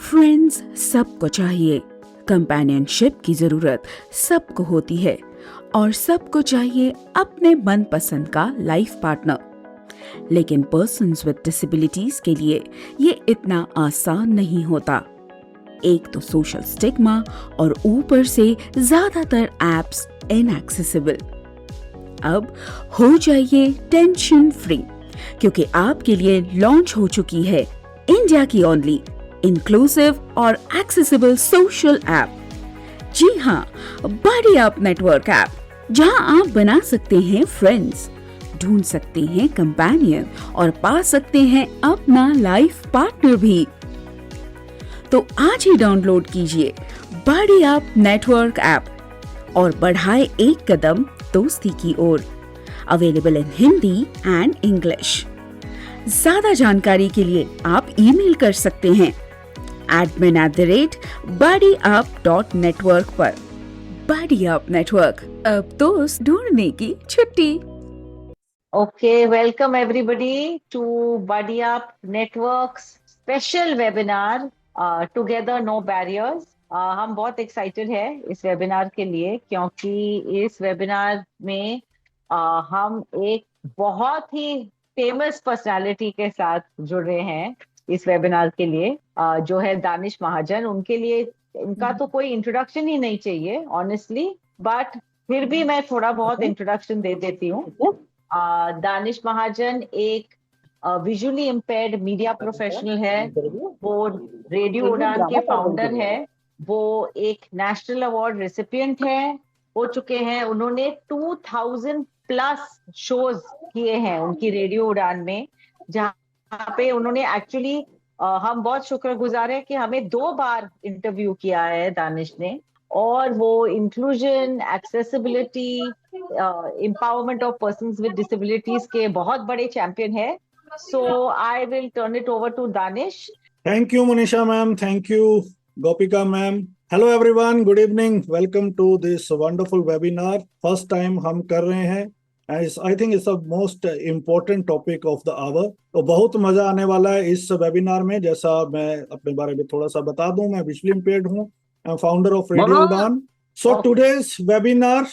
Friends सबको चाहिए, companionship की जरूरत सबको होती है और सबको चाहिए अपने मनपसंद का लाइफ पार्टनर। लेकिन पर्सन्स विद डिसेबिलिटीज के लिए ये इतना आसान नहीं होता। एक तो सोशल स्टिग्मा और ऊपर से ज्यादातर एप्स इनएक्सेसिबल। अब हो जाइए टेंशन फ्री, क्योंकि आपके लिए लॉन्च हो चुकी है इंडिया की ओनली इंक्लूसिव और एक्सेसिबल सोशल ऐप। जी हाँ, बडी अप नेटवर्क ऐप, जहां आप बना सकते हैं फ्रेंड्स, ढूंढ सकते हैं कंपेनियन और पा सकते हैं अपना लाइफ पार्टनर भी। तो आज ही डाउनलोड कीजिए बडी अप नेटवर्क ऐप और बढ़ाए एक कदम दोस्ती की ओर। Available in Hindi and English. ज्यादा जानकारी के लिए आप ईमेल कर सकते हैं admin@buddyup.network पर। बडी अप नेटवर्क, अब दोस्त ढूंढने की छुट्टी। Okay, welcome everybody to Buddy Up Network's special webinar, Together No Barriers. हम बहुत एक्साइटेड है इस वेबिनार के लिए, क्योंकि इस वेबिनार में हम एक बहुत ही फेमस पर्सनालिटी के साथ जुड़ रहे हैं इस वेबिनार के लिए, जो है दानिश महाजन। उनके लिए इनका तो कोई इंट्रोडक्शन ही नहीं चाहिए ऑनेस्टली, बट फिर भी मैं थोड़ा बहुत इंट्रोडक्शन दे देती हूँ। दानिश महाजन एक विजुअली इम्पेयर्ड मीडिया प्रोफेशनल है। वो रेडियो उड़ान के फाउंडर है। वो एक नेशनल अवार्ड रेसिपिएंट हो चुके हैं। उन्होंने 2000 प्लस शोज किए हैं उनकी रेडियो उड़ान में, जहाँ पे उन्होंने एक्चुअली हम बहुत शुक्रगुजार है कि हमें 2 बार इंटरव्यू किया है दानिश ने। और वो inclusion, accessibility, empowerment of persons with disabilities के बहुत बड़े चैंपियन है। So I will turn it over to Danish. Thank you, Monisha ma'am. Thank you, Gopika ma'am. Hello everyone. Good evening. Welcome to this wonderful webinar. First time हम कर रहे हैं. I think it's the most important topic of the hour. तो बहुत मजा आने वाला है इस वेबिनार में। जैसा मैं अपने बारे में थोड़ा सा बता दूं, मैं विजुअली इम्पेयर्ड हूँ, फाउंडर ऑफ रेडियो उड़ान। So today's webinar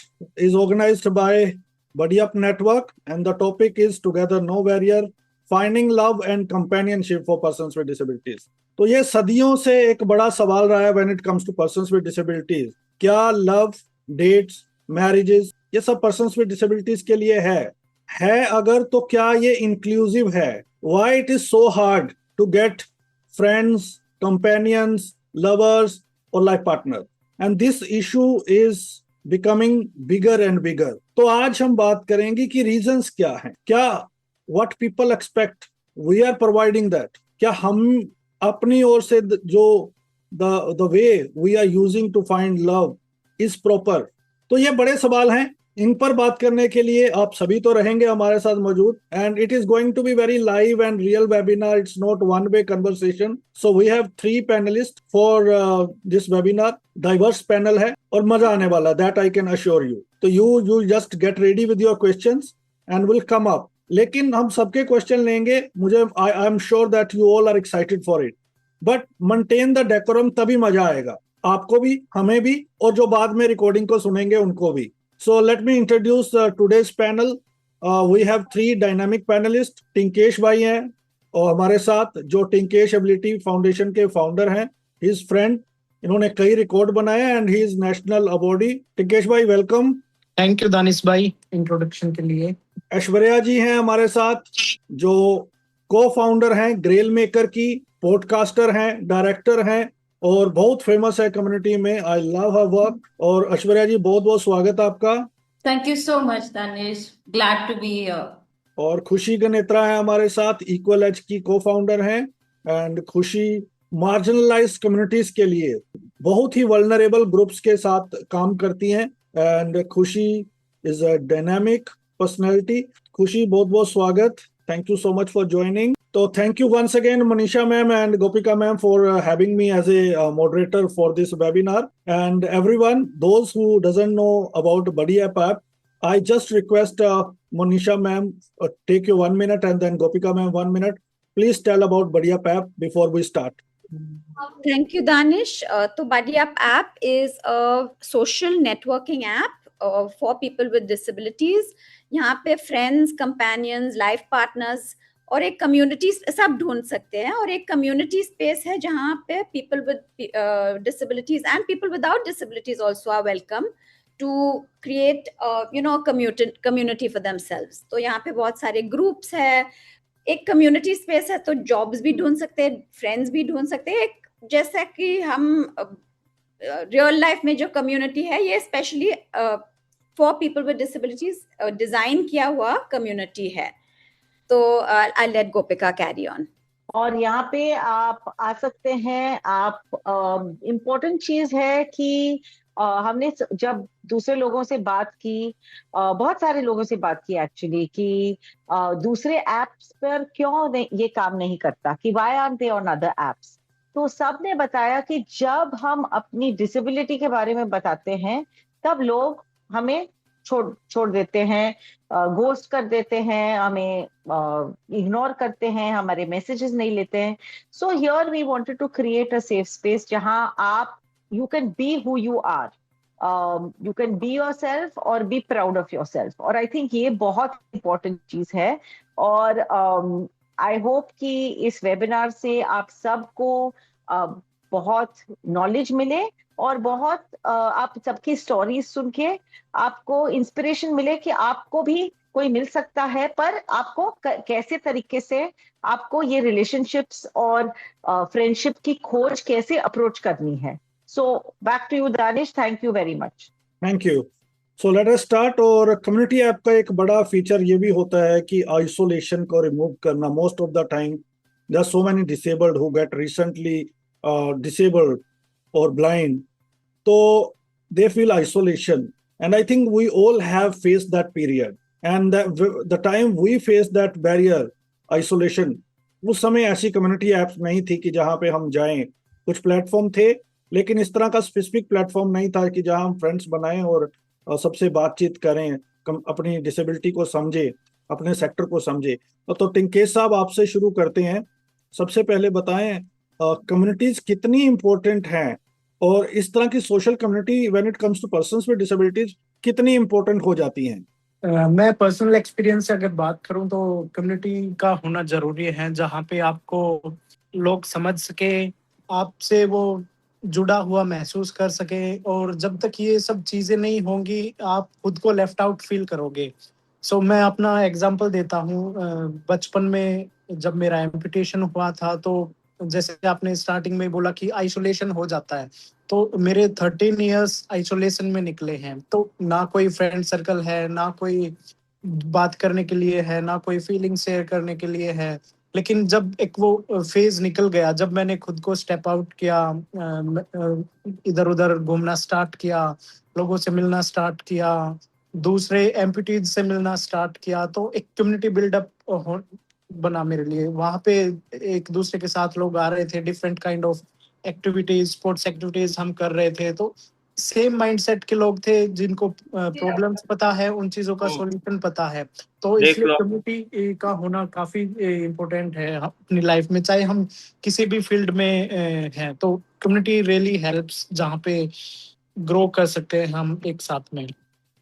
is organized by Buddy Up Network and the topic is Together No Barrier, Finding Love and Companionship for Persons with Disabilities. तो ये सदियों से एक बड़ा सवाल रहा है when it comes to persons with disabilities. क्या लव, डेट्स, मैरिजेस ये सब persons with disabilities के लिए है अगर तो क्या ये इंक्लूसिव है? Why it is so hard to get friends, companions, lovers or life partner? And this issue is becoming bigger and bigger. तो आज हम बात करेंगे कि रीजंस क्या हैं, क्या what people expect we are providing that, क्या हम अपनी ओर से जो the way we are using to find love is proper। तो ये बड़े सवाल हैं, इन पर बात करने के लिए आप सभी तो रहेंगे हमारे साथ मौजूद। And it is going to be very live and real webinar, it's not one way conversation. So we have 3 panelist for this webinar. Diverse panel है और मजा आने वाला, that I can assure you. तो you just get ready with your questions and will come up. लेकिन हम सबके question लेंगे, मुझे I am sure that you all are excited for it, but maintain the decorum, तभी मजा आएगा आपको भी, हमें भी, और जो बाद में रिकॉर्डिंग को सुनेंगे उनको भी। So let me introduce today's panel. We have 3 dynamic panelists. टिंकेश भाई हैं और हमारे साथ, जो टिंकेश एबिलिटी फाउंडेशन के फाउंडर हैं, his friend, इन्होंने कई रिकॉर्ड बनाए and he is national awardee. Tinkesh भाई वेलकम। थैंक यू दानिश भाई इंट्रोडक्शन के लिए। ऐश्वर्या जी हैं हमारे साथ, जो को फाउंडर हैं ग्रेल मेकर की, पॉडकास्टर हैं, डायरेक्टर हैं और बहुत फेमस है कम्युनिटी में। I love her work. और ऐश्वर्या जी बहुत बहुत स्वागत है आपका। Thank you so much Danish, glad to be here. और खुशी गनेत्रा है हमारे साथ, इक्वल एज की को फाउंडर हैं। एंड खुशी मार्जिनलाइज्ड कम्युनिटीज के लिए, बहुत ही वल्नरेबल ग्रुप्स के साथ काम करती हैं। एंड खुशी इज अ डायनामिक पर्सनैलिटी। खुशी बहुत बहुत स्वागत, thank you so much for joining. So thank you once again, Monisha ma'am and Gopika ma'am, for having me as a moderator for this webinar. And everyone, those who doesn't know about Buddy Up app, I just request Monisha ma'am take you 1 minute and then Gopika ma'am 1 minute. Please tell about Buddy Up app before we start. Thank you, Danish. तो Buddy Up app is a social networking app for people with disabilities. यहाँ पे friends, companions, life partners और एक community सब ढूंढ सकते हैं, और एक community space है जहाँ पे people with disabilities and people without disabilities also are welcome to create community for themselves. तो यहाँ पे बहुत सारे groups है, एक कम्युनिटी स्पेस है, तो जॉब्स भी ढूंढ सकते हैं, फ्रेंड्स भी ढूंढ सकते हैं। एक जैसा कि हम रियल लाइफ में जो कम्युनिटी है, ये specially for people with disabilities design किया हुआ कम्युनिटी है। तो I let Gopika carry on. और यहाँ पे आप आ सकते हैं। आप इम्पोर्टेंट चीज है कि हमने जब दूसरे लोगों से बात की, बहुत सारे लोगों से बात की एक्चुअली, कि दूसरे एप्स पर क्यों नहीं, ये काम नहीं करता, कि why are they on other apps. तो सब ने बताया कि जब हम अपनी डिसेबिलिटी के बारे में बताते हैं, तब लोग हमें छोड़ देते हैं, गोस्ट कर देते हैं, हमें इग्नोर करते हैं, हमारे मैसेजेस नहीं लेते हैं। So here we wanted to create a safe space जहां आप you can be who you are, you can be yourself और बी प्राउड ऑफ योरसेल्फ। और आई थिंक ये बहुत इंपॉर्टेंट चीज है। और आई होप कि इस वेबिनार से आप सबको बहुत नॉलेज मिले, और बहुत आप सबकी स्टोरीज सुन के आपको इंस्पिरेशन मिले कि आपको भी कोई मिल सकता है, पर आपको कैसे तरीके से आपको ये रिलेशनशिप्स और फ्रेंडशिप की खोज कैसे अप्रोच करनी है। So back to you Danish, thank you very much. Thank you. So let us start. और कम्युनिटी ऐप का एक बड़ा फीचर ये भी होता है कि आइसोलेशन को रिमूव करना। Most of the time there are so many disabled who get recently disabled और blind, so they feel isolation, and I think we all have faced that period, and the time we faced that barrier, isolation, उस समय ऐसी community apps नहीं थी कि जहां पे हम जाएं। कुछ प्लेटफॉर्म थे, लेकिन इस तरह का स्पेसिफिक प्लेटफॉर्म नहीं था कि जहां हम फ्रेंड्स बनाएं और सबसे बातचीत करें, अपनी डिसेबिलिटी को समझे, अपने सेक्टर को समझे। तो टिंकेश साहब, आपसे शुरू करते हैं। सबसे पहले बताएं कम्युनिटीज कितनी इंपॉर्टेंट हैं, और इस तरह की social community when it comes to persons with disabilities कितनी इंपॉर्टेंट हो जाती हैं। मैं पर्सनल एक्सपीरियंस से अगर बात करूं तो कम्युनिटी का होना जरूरी है, जहां पे आपको लोग समझ सके, आपसे वो जुड़ा हुआ महसूस कर सके। और जब तक ये सब चीजें नहीं होंगी, आप खुद को लेफ्ट आउट फील करोगे। सो मैं अपना एग्जांपल देता हूँ। बचपन में जब मेरा एम्पुटेशन हुआ था, तो जैसे आपने स्टार्टिंग में बोला कि आइसोलेशन हो जाता है, तो मेरे 13 इयर्स आइसोलेशन में निकले हैं। तो ना कोई फ्रेंड सर्कल है, ना कोई बात करने के लिए है, ना कोई फीलिंग शेयर करने के लिए है। लेकिन जब एक वो फेज निकल गया, जब मैंने खुद को स्टेप आउट किया, इधर उधर घूमना स्टार्ट किया, लोगों से मिलना स्टार्ट किया, दूसरे एम्पुटीज से मिलना स्टार्ट किया, तो एक कम्युनिटी बिल्डअप बना मेरे लिए। वहां पे एक दूसरे के साथ लोग आ रहे थे, different kind of activities, sports activities हम कर रहे थे। तो सेम माइंडसेट के लोग थे, जिनको प्रॉब्लम्स पता है, उन चीजों का सॉल्यूशन पता है। तो इसलिए कम्युनिटी का होना काफी इम्पोर्टेंट है अपनी लाइफ में, चाहे हम किसी भी फील्ड में हैं। तो कम्युनिटी रियली हेल्प्स, जहाँ पे ग्रो कर सकते हैं हम एक साथ में।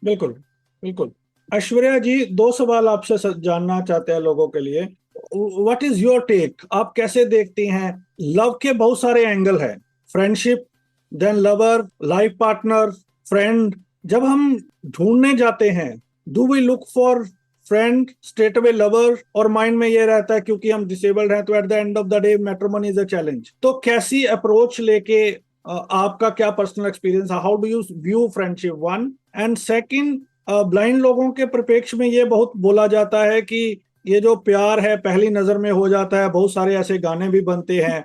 बिल्कुल बिल्कुल। ऐश्वर्या जी, दो सवाल आपसे जानना चाहते हैं लोगों के लिए। What is your take? आप कैसे देखती हैं? लव के बहुत सारे एंगल हैं, friendship, then lover, life partner, friend. जब हम ढूंढने जाते हैं, do we look for friend, straight away lover, और माइंड में ये रहता है क्योंकि हम डिसेबल्ड हैं तो at the end of the day matrimony is a challenge. तो कैसी अप्रोच लेके आपका क्या पर्सनल एक्सपीरियंस है? How do you view friendship, one, and second, blind लोगों के परिप्रेक्ष्य में ये बहुत बोला जाता है कि ये जो प्यार है पहली नजर में हो जाता है, बहुत सारे ऐसे गाने भी बनते हैं,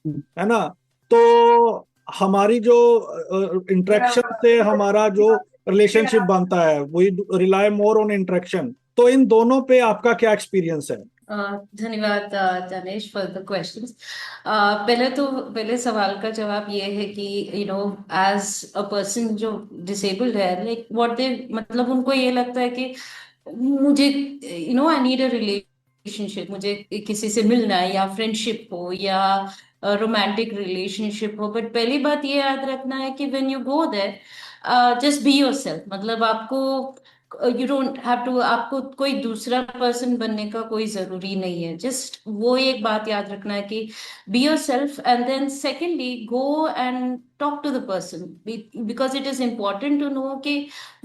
है ना? तो हमारी जो इंटरेक्शन से हमारा जो रिलेशनशिप बनता है, we rely more on interaction. तो इन दोनों पे आपका क्या एक्सपीरियंस है? धन्यवाद दानिश फॉर द क्वेश्चंस। पहले सवाल का जवाब ये है कि एज अ पर्सन जो डिसेबल्ड है, लाइक व्हाट दे, मतलब उनको ये लगता है कि मुझे आई नीड अ रिलेशनशिप, मुझे किसी से मिलना है, या फ्रेंडशिप हो, या रोमांटिक रिलेशनशिप हो, बट पहली बात ये याद रखना है कि when you go there just be yourself, मतलब आपको यू डोंट हैव टू, आपको कोई दूसरा पर्सन बनने का कोई जरूरी नहीं है, जस्ट वो एक बात याद रखना है कि be yourself, and then secondly go and talk to the person, because it is important to know कि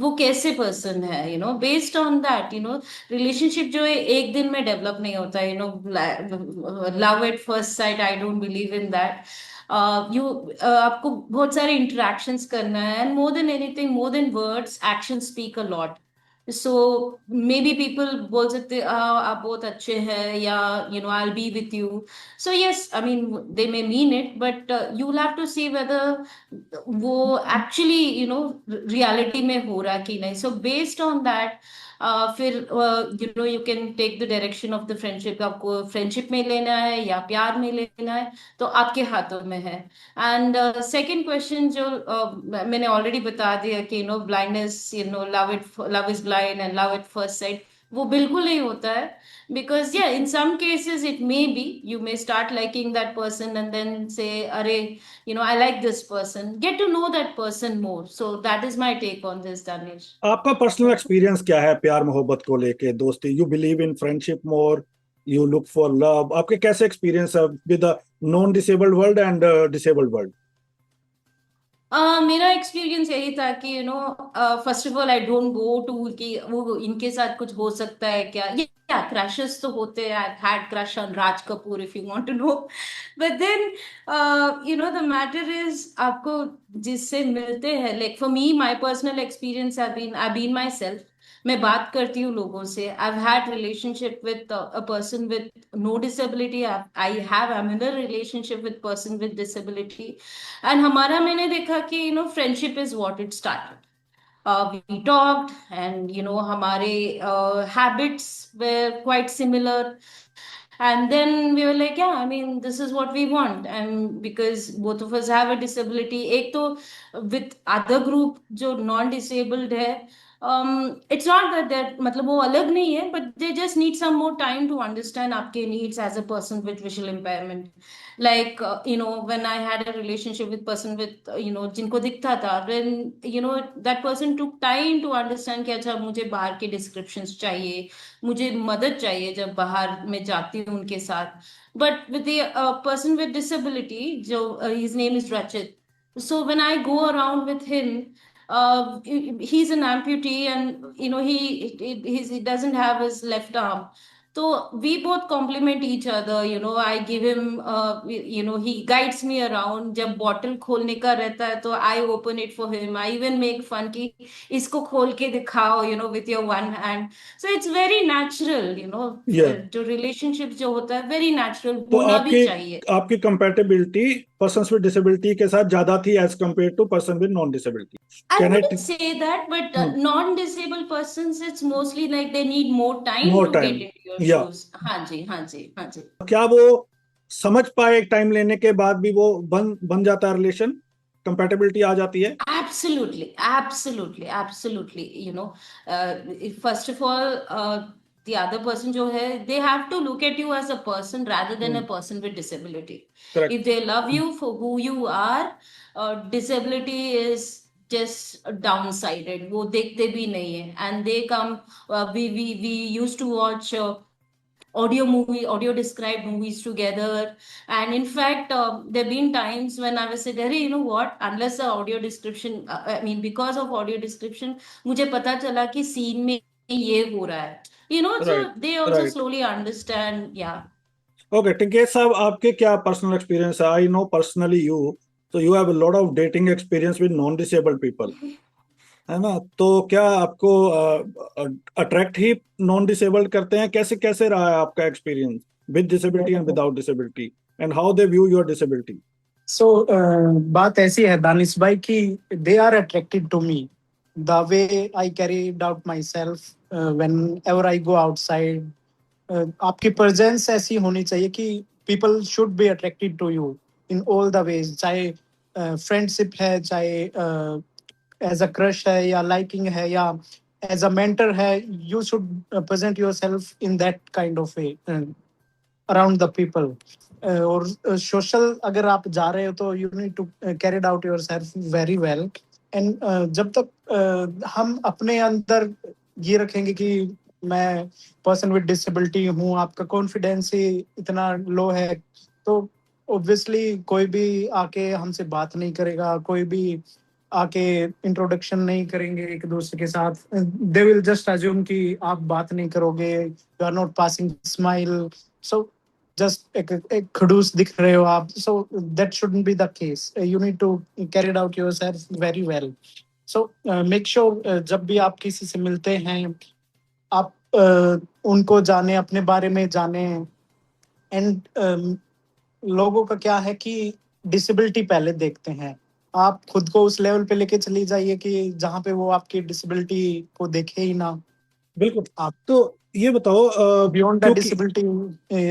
वो कैसे पर्सन है, you know, based on that, you know, relationship जो है एक दिन में डेवलप नहीं होता, you know, love at first sight, I don't believe in that. You आपको बहुत सारे इंटरेक्शंस करना है, and more than anything, more than words, action speak a lot. So maybe people बोल सकते आप बहुत अच्छे हैं, या you know I will be with you, so yes, I mean they may mean it, but you will have to see whether वो actually you know reality में हो रहा कि नहीं। सो बेस्ड ऑन दैट फिर you know you can take the direction of the friendship, आपको friendship में लेना है या प्यार में लेना है, तो आपके हाथों में है। एंड सेकंड क्वेश्चन जो मैंने ऑलरेडी बता दिया कि you no blindness, you know love is blind and love at first site, वो बिल्कुल नहीं होता है, because yeah, in some cases it may be, you may start liking that person and then say, अरे you know I like this person, get to know that person more. So that is my take on this, Danish. आपका personal experience क्या है प्यार मोहब्बत को लेके, दोस्ती? You believe in friendship more, you look for love? आपके कैसे एक्सपीरियंस है with non disabled world and disabled world? मेरा एक्सपीरियंस यही था कि you know first of all I don't go to कि वो इनके साथ कुछ हो सकता है क्या, ये क्या क्रशेस तो होते हैं, I had crush on Raj Kapoor if you want to know, but then you know the matter is आपको जिससे मिलते हैं, like for me my personal experience I been myself, मैं बात करती हूँ लोगों से, I had relationship with a person with no disability, I have another relationship with person with disability, and हमारा मैंने देखा कि you know friendship is what it started, we talked and you know हमारे habits were quite similar, and then we were like yeah, I mean this is what we want, and because both of us have a disability, एक तो with other group जो non disabled है, it's not that that मतलब वो अलग नहीं है, but they just need some more time to understand आपके needs as a person with visual impairment. Like you know when I had a relationship with person with you know जिनको दिखता था, when you know that person took time to understand कि अच्छा मुझे बाहर के descriptions चाहिए, मुझे मदद चाहिए जब बाहर में जाती हूँ उनके साथ, but with the person with disability जो his name is Rachit, so when I go around with him, he's an amputee and you know he doesn't have his left arm, so we both complement each other, you know I give him you know he guides me around, जब bottle खोलने का रहता है तो I open it for him, I even make fun कि इसको खोल के दिखाओ, you know with your one hand, so it's very natural, you know Yeah. जो relationship जो होता है very natural तो होना भी आपकी चाहिए। आपकी कंपैटिबिलिटी पर्सन विद डिसेबिलिटी के साथ ज्यादा थी as compare to person with non disability? I can wouldn't I say that, but non-disabled persons, it's mostly like they need more time more to time? get into your या shoes. हाँ जी, हाँ जी, हाँ जी। क्या वो समझ पाए टाइम लेने के बाद भी वो बन जाता है रिलेशन, कंपैटिबिलिटी आ जाती है? Absolutely, absolutely, absolutely. You know, first of all, the other person जो है, they have to look at you as a person rather than a person with disability. Correct. If they love you for who you are, disability is just downsided. वो देखते भी नहीं है, and they come. We used to watch. Audio described movies together, and in fact there have been times when I was said, hey, you know what, unless the audio description I mean because of audio description मुझे पता चला कि scene में ये हो रहा है, you know, so right, they also right. slowly understand, yeah. Okay, Tinket साहब, आपके क्या पर्सनल एक्सपीरियंस है? आई नो पर्सनली यू, तो you have a lot of dating experience with non disabled people, है ना? तो क्या आपको अट्रैक्ट ही नॉन डिसेबल्ड करते हैं? कैसे कैसे रहा है आपका experience with disability and without disability, and how they view your disability? So बात ऐसी है दानिश भाई कि they are attracted to me the way I carried out my self when ever I go outside. आपकी प्रेजेंस ऐसी होनी चाहिए कि people should be attracted to you in all the ways, चाहे फ्रेंडशिप है, चाहे एज अ क्रश है, या लाइकिंग है, या एज अ मेंटर है। You should present yourself in that kind of way around the people. और social अगर आप जा रहे हो तो you need to carry out yourself very well. And जब तक हम अपने अंदर ये रखेंगे कि मैं पर्सन विद डिसेबिलिटी हूँ, आपका कॉन्फिडेंस ही इतना लो है, तो ऑब्वियसली कोई भी आके हमसे बात नहीं करेगा, कोई भी आके इंट्रोडक्शन नहीं करेंगे एक दूसरे के साथ। दे विल जस्ट अज्यूम कि आप बात नहीं करोगे, you are not passing smile, so just एक खड़ूस दिख रहे हो आप। So that shouldn't be the case, you need to carry out yourself very well. So make sure जब भी आप किसी से मिलते हैं, आप उनको जाने, अपने बारे में जाने। एंड लोगों का क्या है कि डिसेबिलिटी पहले देखते हैं। आप खुद को उस लेवल पे लेके चली जाइए कि जहाँ पे वो आपकी डिसेबिलिटी को देखे ही ना। बिल्कुल। आप तो ये बताओ बियॉन्ड द क्योंकि डिसेबिलिटी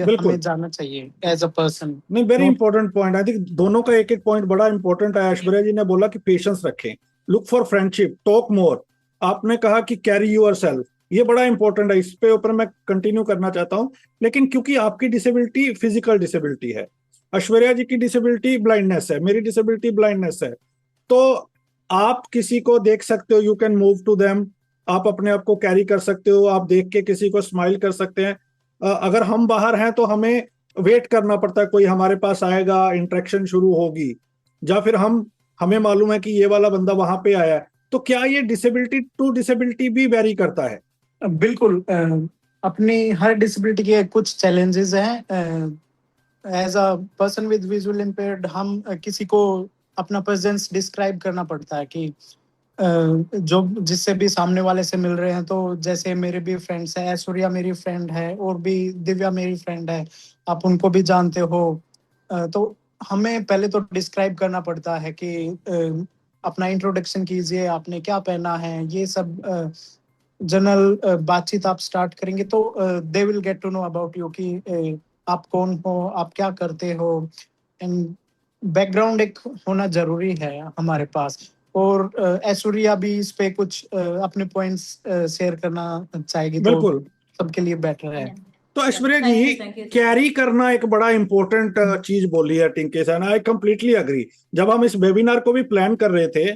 बिल्कुल हमें जाना चाहिए एज अ पर्सन। नहीं, very important point. I think दोनों का एक एक पॉइंट बड़ा इंपॉर्टेंट है। ऐश्वर्या जी ने बोला कि पेशेंस रखें, look for friendship, talk more. आपने कहा कि कैरी यूर सेल्फ, ये बड़ा इंपॉर्टेंट है। इस पे ऊपर मैं कंटिन्यू करना चाहता हूँ। लेकिन क्योंकि आपकी डिसेबिलिटी फिजिकल डिसेबिलिटी है, ऐश्वर्या जी की डिसेबिलिटी ब्लाइंडनेस है, मेरी डिसेबिलिटी ब्लाइंडनेस है, तो आप किसी को देख सकते हो, you can move to them, आप अपने आप को कैरी कर सकते हो, आप देख के किसी को स्माइल कर सकते हैं। अगर हम बाहर हैं तो हमें वेट करना पड़ता है, कोई हमारे पास आएगा, इंटरेक्शन शुरू होगी, या फिर हमें मालूम है कि ये वाला बंदा वहां पे आया है। तो क्या ये डिसेबिलिटी टू डिसेबिलिटी भी वेरी करता है? बिल्कुल। अपनी हर डिसेबिलिटी के कुछ चैलेंजेस हैं। As a person with visual impaired, हम किसी को अपना प्रेजेंस डिस्क्राइब करना पड़ता है कि जो जिससे भी सामने वाले से मिल रहे हैं। तो जैसे मेरे भी फ्रेंड्स हैं, ऐश्वर्या मेरी फ्रेंड है और भी दिव्या मेरी फ्रेंड है, आप उनको भी जानते हो। तो हमें पहले तो डिस्क्राइब करना पड़ता है कि अपना इंट्रोडक्शन कीजिए, आपने क्या पहना है, ये सब जनरल बातचीत आप स्टार्ट करेंगे तो they will get to know about you कि आप कौन हो, आप क्या करते हो। एंड बैकग्राउंड एक होना जरूरी है हमारे पास। और ऐश्वर्या भी इस पे कुछ अपने पॉइंट्स शेयर करना चाहेगी तो बिल्कुल। सबके लिए बेटर है। तो Aishwarya Thank ji, you, thank you. Carry करना एक बड़ा इंपॉर्टेंट चीज बोली है टिंके सर, आई कंप्लीटली अग्री। जब हम इस वेबिनार को भी प्लान कर रहे थे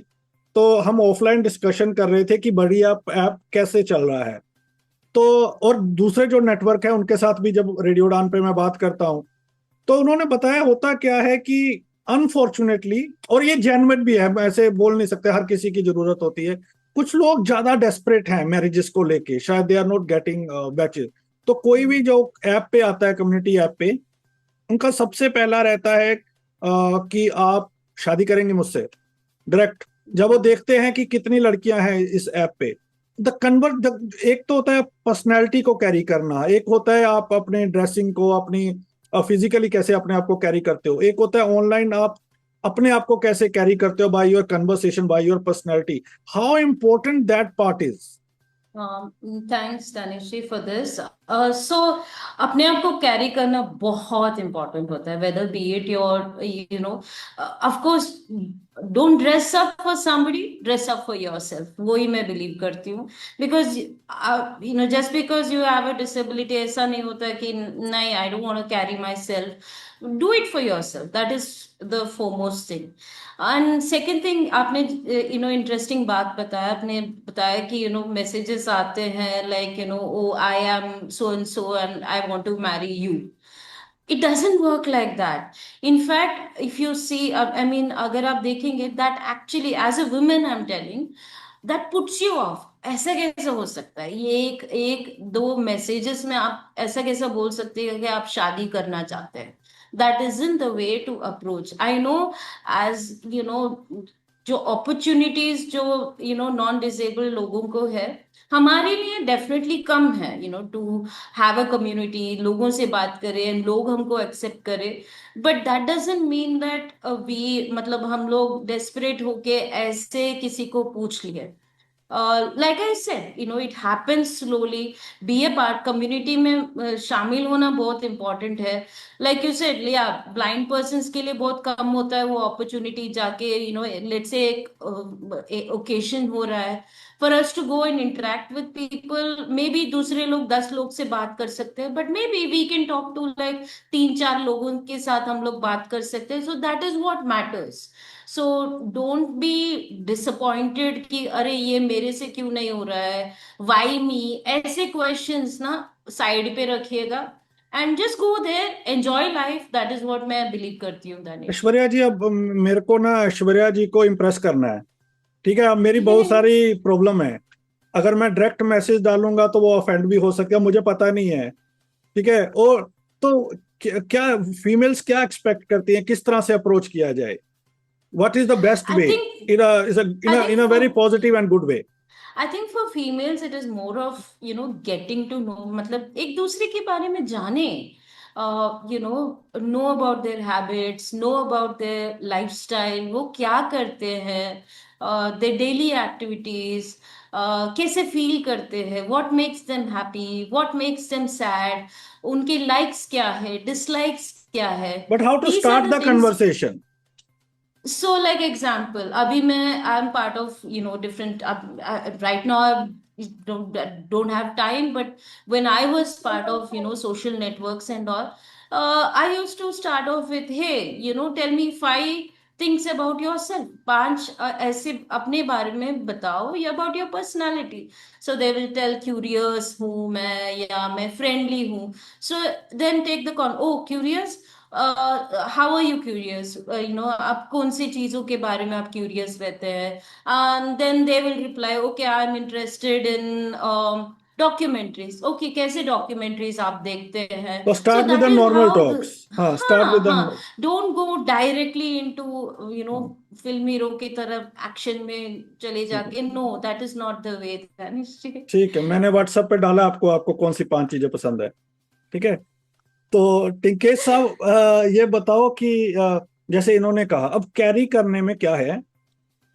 तो हम ऑफलाइन डिस्कशन कर रहे थे कि बढ़िया ऐप कैसे चल रहा है। तो और दूसरे जो नेटवर्क है उनके साथ भी जब रेडियो डान पे मैं बात करता हूं, तो उन्होंने बताया होता क्या है कि अनफॉर्चुनेटली, और ये जेन्युइन भी है, ऐसे बोल नहीं सकते, हर किसी की जरूरत होती है, कुछ लोग ज्यादा डेस्परेट हैं मैरिजेस को लेके, शायद they are not getting matches. तो कोई भी जो ऐप पे आता है, कम्युनिटी ऐप पे, उनका सबसे पहला रहता है कि आप शादी करेंगे मुझसे डायरेक्ट। जब वो देखते हैं कि कितनी लड़कियां हैं इस ऐप पे, एक तो होता है पर्सनैलिटी को कैरी करना, एक होता है आप अपने ड्रेसिंग को, अपनी फिजिकली कैसे अपने आप को कैरी करते हो, एक होता है ऑनलाइन आप अपने आप को कैसे कैरी करते हो by your conversation, by your personality. How important that part is. Thanks Tanishree for this. So अपने आप को कैरी करना बहुत इंपॉर्टेंट होता है, whether be it your you know of course don't dress up for somebody, dress up for yourself, वही मैं believe करती हूँ। Because you know just because you have a disability ऐसा नहीं होता कि नहीं I don't want to carry my self. Do it for yourself, that is the foremost thing. And second thing, आपने यू नो इंटरेस्टिंग बात बताया, आपने बताया कि यू नो मैसेजेस आते हैं like you know oh I am so and so and I want to marry you. It doesn't work like that. In fact if you see, I mean अगर आप देखेंगे that actually as a women I am telling that puts you off. ऐसा कैसे हो सकता है, ये एक एक दो मैसेजेस में आप ऐसा कैसा बोल सकते हैं कि आप शादी करना चाहते हैं? That is in the way to approach. I know as you know जो अपॉर्चुनिटीज जो यू नो नॉन डिसेबल लोगों को है, हमारे लिए डेफिनेटली कम है you know to have a community, लोगों से बात करें, लोग हमको एक्सेप्ट करें। But that doesn't mean that we मतलब हम लोग डेस्परेट होके ऐसे किसी को पूछ लिए। Like I said, it happens slowly. Be a part community में, शामिल होना बहुत इंपॉर्टेंट है. लाइक यू सेड, या ब्लाइंड पर्सन्स के लिए बहुत कम होता है वो अपॉर्चुनिटी जाके, लेट्स से एक ओकेशन हो रहा है, for us to go and interact with people. Maybe दूसरे लोग 10 लोग से बात कर सकते हैं, but maybe we can talk to like 3-4 लोगों के साथ हम लोग बात कर सकते हैं. So that is what matters. So don't be disappointed कि अरे ये मेरे से क्यों नहीं हो रहा है, वाई मी, ऐसे क्वेश्चंस ना साइड पे रखिएगा and just go there, enjoy life. That is what मैं बिलीव करती हूँ, दानिश. ऐश्वर्या जी, अब मेरे को ना ऐश्वर्या जी को इम्प्रेस करना है, ठीक है? अब मेरी बहुत सारी प्रॉब्लम है, अगर मैं डायरेक्ट मैसेज डालूंगा तो वो ऑफेंड भी हो सकता है, मुझे पता नहीं है, ठीक है? और तो क्या फीमेल्स क्या एक्सपेक्ट करती हैं, किस तरह से अप्रोच किया जाए? What is the best I way think in I in think a very for positive and good way? I think for females it is more of getting to know, मतलब एक दूसरे के बारे में जाने, know about their habits, know about their lifestyle, वो क्या करते हैं, their daily activities, कैसे फील करते हैं, what makes them happy, what makes them sad, उनके likes क्या है, dislikes क्या है. But how to These are start the the things. Conversation? So like example, abhi I'm part of different, right now I don't have time, but when I was part of social networks and all, I used to start off with, hey, tell me 5 things about yourself. 5 ऐसे अपने बारे में बताओ, या about your personality. So they will tell curious हूँ मैं, या मैं friendly हूँ. So then take the oh, curious, how are you curious, आप कौन सी चीजों के बारे में आप क्यूरियस रहते हैं. And then they will reply, okay I am interested in documentaries. Okay, कैसे डॉक्यूमेंट्रीज आप देखते हैं. तो so start with the that is normal how the, talks, हाँ, स्टार्ट हाँ विद हाँ, the, don't go directly into film hero की तरफ एक्शन में चले जाके. No, that is not the way. ठीक है, मैंने व्हाट्सएप पे डाला आपको, आपको कौन सी 5 चीजें पसंद है, ठीक है? तो टिंकेश साहब, ये बताओ कि जैसे इन्होंने कहा, अब कैरी करने में क्या है?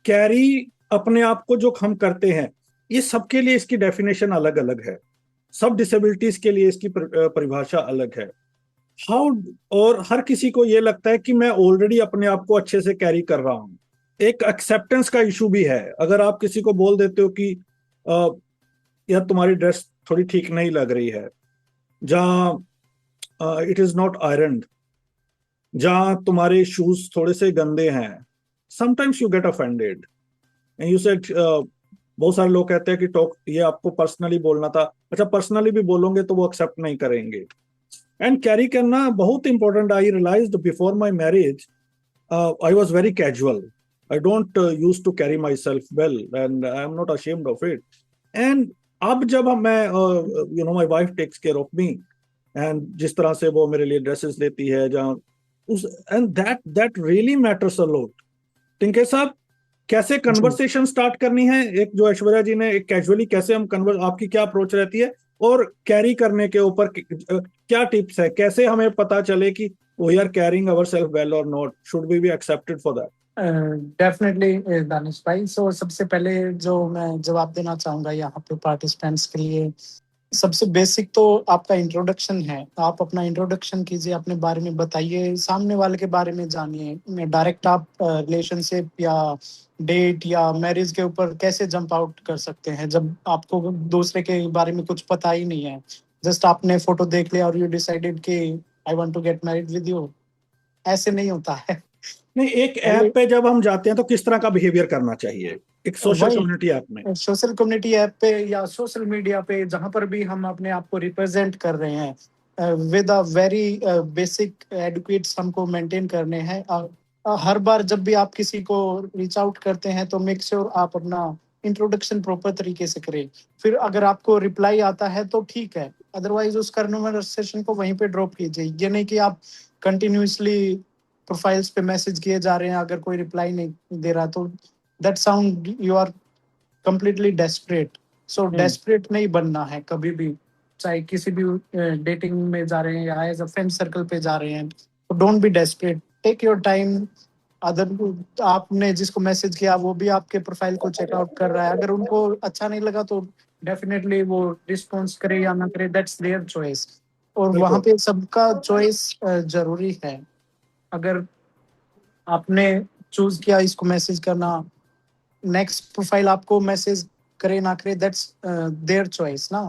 कैरी अपने आप को जो हम करते हैं, ये सबके लिए इसकी डेफिनेशन अलग अलग है, सब डिसेबिलिटीज के लिए इसकी परिभाषा अलग है। हाउ, और हर किसी को ये लगता है कि मैं ऑलरेडी अपने आप को अच्छे से कैरी कर रहा हूं। एक एक्सेप्टेंस का इशू भी है। अगर आप किसी को बोल देते हो कि यार तुम्हारी ड्रेस थोड़ी ठीक नहीं लग रही है, जहाँ इट इज नॉट आयरन, जहाँ तुम्हारे शूज थोड़े से गंदे हैं, sometimes you get offended and you said, बहुत सारे लोग कहते हैं कि टॉक, ये आपको पर्सनली बोलना था। अच्छा, पर्सनली भी बोलोगे तो वो एक्सेप्ट नहीं करेंगे। एंड कैरी करना बहुत important. I realised before my marriage I was very casual, I don't use to carry myself well and I am not ashamed of it. And अब जब मैं my wife takes care of me, and जिस तरह से वो मेरे लिए dresses लेती है, जहाँ उस, and that really matters a lot. Tinke साहब, कैसे कन्वर्सेशन स्टार्ट करनी है? एक जो ऐश्वर्या जी ने, एक कैजुअली कैसे हम कन्वर्स, आपकी क्या अप्रोच रहती है? और कैरी करने के ऊपर क्या टिप्स है? कैसे हमें पता चले कि we are carrying our self well और not? Should we be accepted for that? Definitely Danish भाई, सो सबसे पहले जो मैं जवाब देना चाहूंगा यहाँ पे पार्टिसिपेंट्स के लिए, सबसे बेसिक तो आपका इंट्रोडक्शन है। आप अपना इंट्रोडक्शन कीजिए, अपने बारे में बताइए, सामने वाले के बारे में जानिए। डायरेक्ट आप रिलेशनशिप या डेट या मैरिज के ऊपर कैसे जंप आउट कर सकते हैं जब आपको दूसरे के बारे में कुछ पता ही नहीं है? जस्ट आपने फोटो देख लिया और यू डिसाइडेड कि I want to get married with you, ऐसे नहीं होता है। नहीं, एक ऐप पे जब हम जाते हैं तो किस तरह का बिहेवियर करना चाहिए एक सोशल कम्युनिटी ऐप में? सोशल कम्युनिटी ऐप पे या सोशल मीडिया पे, जहां पर भी हम अपने आप को रिप्रेजेंट कर रहे हैं, with a very basic educates हमको मेंटेन करने हैं। हर बार जब भी आप किसी को रीच आउट करते हैं तो मेक श्योर आप अपना इंट्रोडक्शन प्रॉपर तरीके से करें। फिर अगर आपको रिप्लाई आता है तो ठीक है, अदरवाइज उस कन्वर्सेशन को वहीं पे ड्रॉप कीजिए। ये नहीं कि आप कंटिन्यूसली प्रोफाइल्स पे मैसेज किए जा रहे हैं, अगर कोई रिप्लाई नहीं दे रहा तो that sound you are completely desperate. So desperate नहीं बनना है कभी भी, चाहे किसी भी डेटिंग में जा रहे हैं या एज अ फ्रेंड सर्कल पे जा रहे हैं, तो don't be desperate, take your time, other आपने जिसको मैसेज किया वो भी आपके प्रोफाइल को चेकआउट कर रहा है, अगर उनको अच्छा नहीं लगा तो डेफिनेटली वो रिस्पॉन्स करे या ना करे, दैट्स देयर चॉइस। और बिल्कुल। वहां पे सबका चॉइस जरूरी है। अगर आपने चूज किया इसको मैसेज करना, नेक्स्ट प्रोफाइल आपको मैसेज करे ना करे, दैट्स देयर चॉइस ना।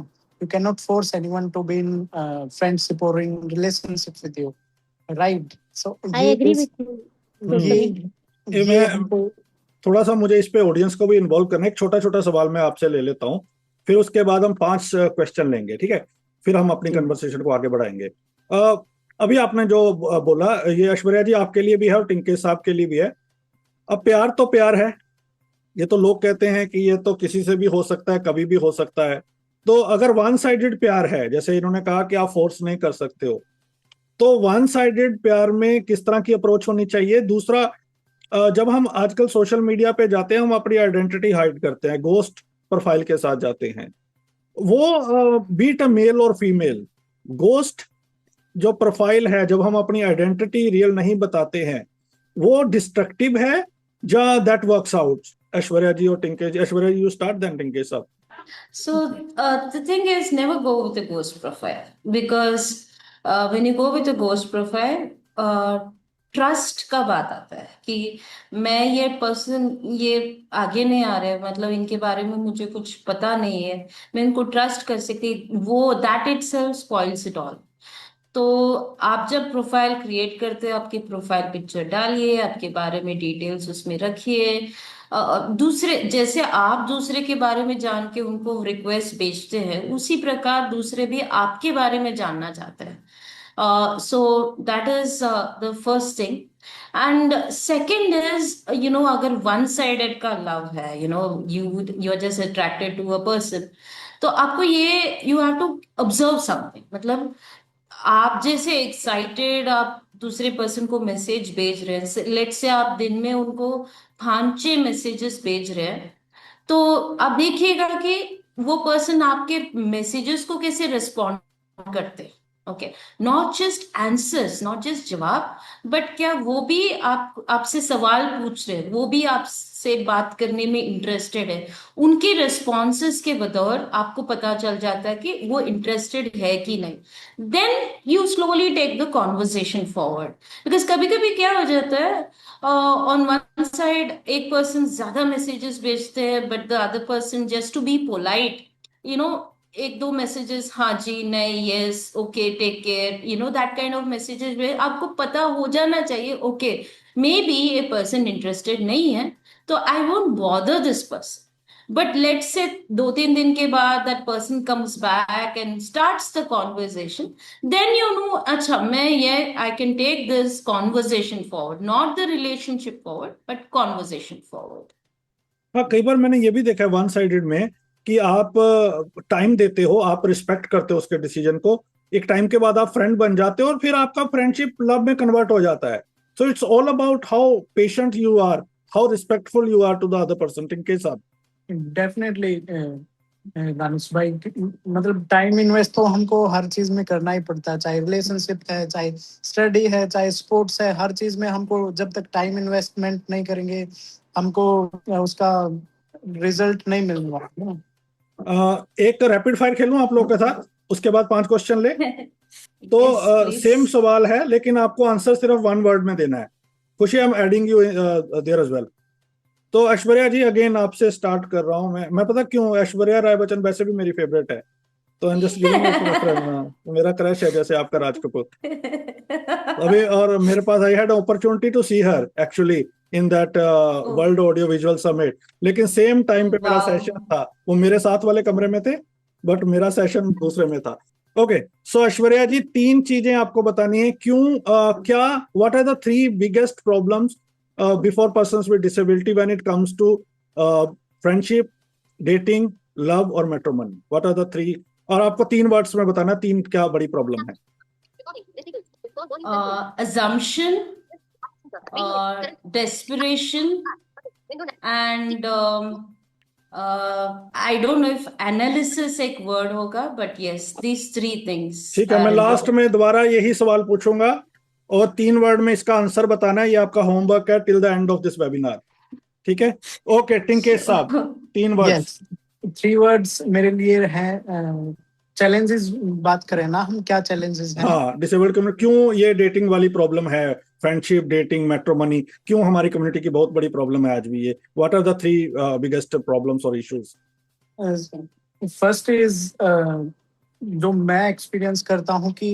You can not force anyone to be in friendship और in relationship with you, right? So I agree with you totally. ये ये मैं हमको थोड़ा सा, मुझे इस पे ऑडियंस को भी इन्वॉल्व करना है। एक छोटा छोटा सवाल मैं आपसे ले लेता हूँ, फिर उसके बाद हम 5 क्वेश्चन लेंगे, ठीक है? फिर हम अपनी कन्वर्सेशन को आगे बढ़ाएंगे। अभी आपने जो बोला, ये ऐश्वर्या जी आपके लिए भी है और टिंके साहब के लिए भी है। अब प्यार तो प्यार है, ये तो लोग कहते हैं कि ये तो किसी से भी हो सकता है, कभी भी हो सकता है। तो अगर वन साइडेड प्यार है, जैसे इन्होंने कहा कि आप फोर्स नहीं कर सकते हो, तो वन साइडेड प्यार में किस तरह की अप्रोच होनी चाहिए? दूसरा, जब हम आजकल सोशल मीडिया पे जाते हैं, हम अपनी आइडेंटिटी हाइड करते हैं, गोस्ट प्रोफाइल के साथ जाते हैं। वो बीट अ मेल और फीमेल, गोस्ट जो प्रोफाइल है, जब हम अपनी आइडेंटिटी रियल नहीं बताते हैं, वो डिस्ट्रक्टिव है या दैट वर्क्स आउट? ऐश्वर्या जी और टिंके जी, ऐश्वर्या जी यू स्टार्ट, देन टिंके साहब। So the thing is, never go with a ghost profile, because when you go with a ghost profile, trust का बात आता है कि मैं ये पर्सन ये आगे नहीं आ रहे, मतलब इनके बारे में मुझे कुछ पता नहीं है, मैं इनको ट्रस्ट कर सकती, वो that itself spoils it all. तो आप जब प्रोफाइल क्रिएट करते हो, आपकी प्रोफाइल पिक्चर डालिए, आपके बारे में डिटेल्स उसमें रखिए। दूसरे जैसे आप दूसरे के बारे में जान के उनको रिक्वेस्ट भेजते हैं, उसी प्रकार दूसरे भी आपके बारे में जानना चाहते हैं। So that is the first thing. And second is, अगर वन साइडेड का लव है, you are just attracted to a person, तो आपको ये you have to observe something. मतलब आप जैसे एक्साइटेड आप दूसरे पर्सन को मैसेज भेज रहे हैं, लेट से आप दिन में उनको 5-6 मैसेजेस भेज रहे हैं, तो आप देखिएगा कि वो पर्सन आपके मैसेजेस को कैसे रिस्पॉन्ड करते हैं। Okay, not just answers, not just जवाब, बट क्या वो भी आपसे सवाल पूछ रहे हैं, वो भी आपसे बात करने में इंटरेस्टेड है। उनके रिस्पॉन्सेस के बदौर आपको पता चल जाता है कि वो इंटरेस्टेड है कि नहीं। Then you slowly take the conversation forward, because कभी कभी क्या हो जाता है, ऑन वन साइड एक पर्सन ज्यादा मैसेजेस भेजते हैं, but the other person just to be polite, एक दो मैसेजेस, हाँ जी, नहीं, yes, okay, take care, that kind of messages में आपको पता हो जाना चाहिए, okay, maybe a person interested नहीं है, तो I won't bother this person. But let's say 2-3 दिन के बाद that person comes back and starts the conversation, then अच्छा, मैं ये I can take this conversation forward, not the relationship forward, but conversation forward. हाँ, कई बार मैंने ये भी देखा है वन साइडेड में कि आप टाइम देते हो, आप रिस्पेक्ट करते हो उसके डिसीजन को, एक टाइम के बाद आप फ्रेंड बन जाते हो और फिर आपका फ्रेंडशिप लव में कन्वर्ट हो जाता है। So it's all about how patient you are, how respectful you are to the other person. Tinke साहब। डेफिनेटली दानिश भाई, मतलब टाइम इन्वेस्ट तो हमको हर चीज में करना ही पड़ता है, चाहे रिलेशनशिप है, चाहे स्टडी है, चाहे स्पोर्ट्स है, हर चीज में हमको जब तक टाइम इन्वेस्टमेंट नहीं करेंगे हमको उसका रिजल्ट नहीं मिलने वाला। एक रैपिड फायर खेलूं आप लोगों के साथ, उसके बाद 5 क्वेश्चन ले। तो Yes, please. सेम सवाल है, लेकिन आपको आंसर सिर्फ 1 वर्ड में देना है। Khushi, I am adding you there as well. तो ऐश्वर्या जी, अगेन आपसे स्टार्ट कर रहा हूं मैं पता क्यों, ऐश्वर्या राय बच्चन वैसे भी मेरी फेवरेट है, तो I am just giving it reference. मेरा क्रश है जैसे आपका राज कपूर अभी, और मेरे पास I had opportunity to see her actually in that world audio visual summit, लेकिन सेम टाइम पे मेरा Wow. सेशन था, वो मेरे साथ वाले कमरे में थे बट मेरा सेशन दूसरे में था। ओके, सो ऐश्वर्या जी, 3 चीजें आपको बतानी है, क्यों, क्या, what are the 3 biggest problems before persons with disability when it comes to friendship, dating, love और मैट्रिमोनी? व्हाट आर द 3, और आपको 3 वर्ड्स में बताना 3 क्या बड़ी प्रॉब्लम है। Assumption, desperation, and I don't know if analysis एक word होगा, but yes, these 3 things. ठीक है, मैं लास्ट में दोबारा यही सवाल पूछूंगा और 3 वर्ड में इसका आंसर बताना है, ये आपका होमवर्क है till the end of this webinar, ठीक है? ओके, टिंकेश साहब, 3 वर्ड्स। यस, 3 वर्ड्स मेरे लिए है चैलेंजेस। बात करें ना हम, क्या चैलेंजेस हैं? हाँ, डिसेबल्ड कम्युनिटी, क्यों ये डेटिंग वाली प्रॉब्लम है, फ्रेंडशिप, डेटिंग, मैट्रिमोनी, क्यों हमारी कम्युनिटी की बहुत बड़ी प्रॉब्लम है आज भी ये? What are the 3 biggest problems और इश्यूज? फर्स्ट इज जो मैं एक्सपीरियंस करता हूँ कि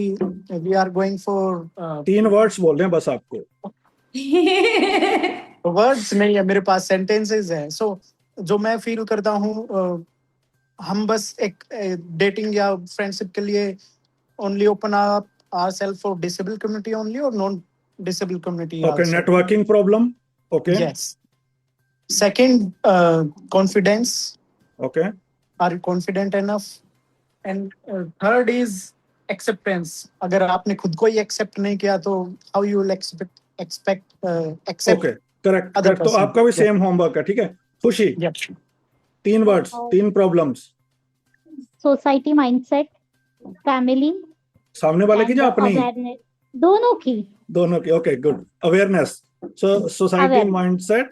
we are going for 3 words बोल रहे हैं बस आपको। वर्ड्स नहीं है मेरे पास, सेंटेंसेस हैं। सो जो मैं फील करता हूँ, हम बस एक डेटिंग या फ्रेंडशिप के लिए only open up ourselves for disabled community only और non disabled community okay, networking problem. Okay, yes. Second, confidence, okay, are you confident enough? And third is acceptance. अगर आपने खुद को ही एक्सेप्ट नहीं किया तो how you will expect okay, correct correct. तो आपका भी सेम होमवर्क है, ठीक है? खुशी, 3 words, 3 problems. Society mindset, family, सामने वाले की या अपनी? अवेयरनेस, दोनों की। दोनों की, ओके, गुड। अवेयरनेस, सो सोसाइटी Awareness. माइंडसेट।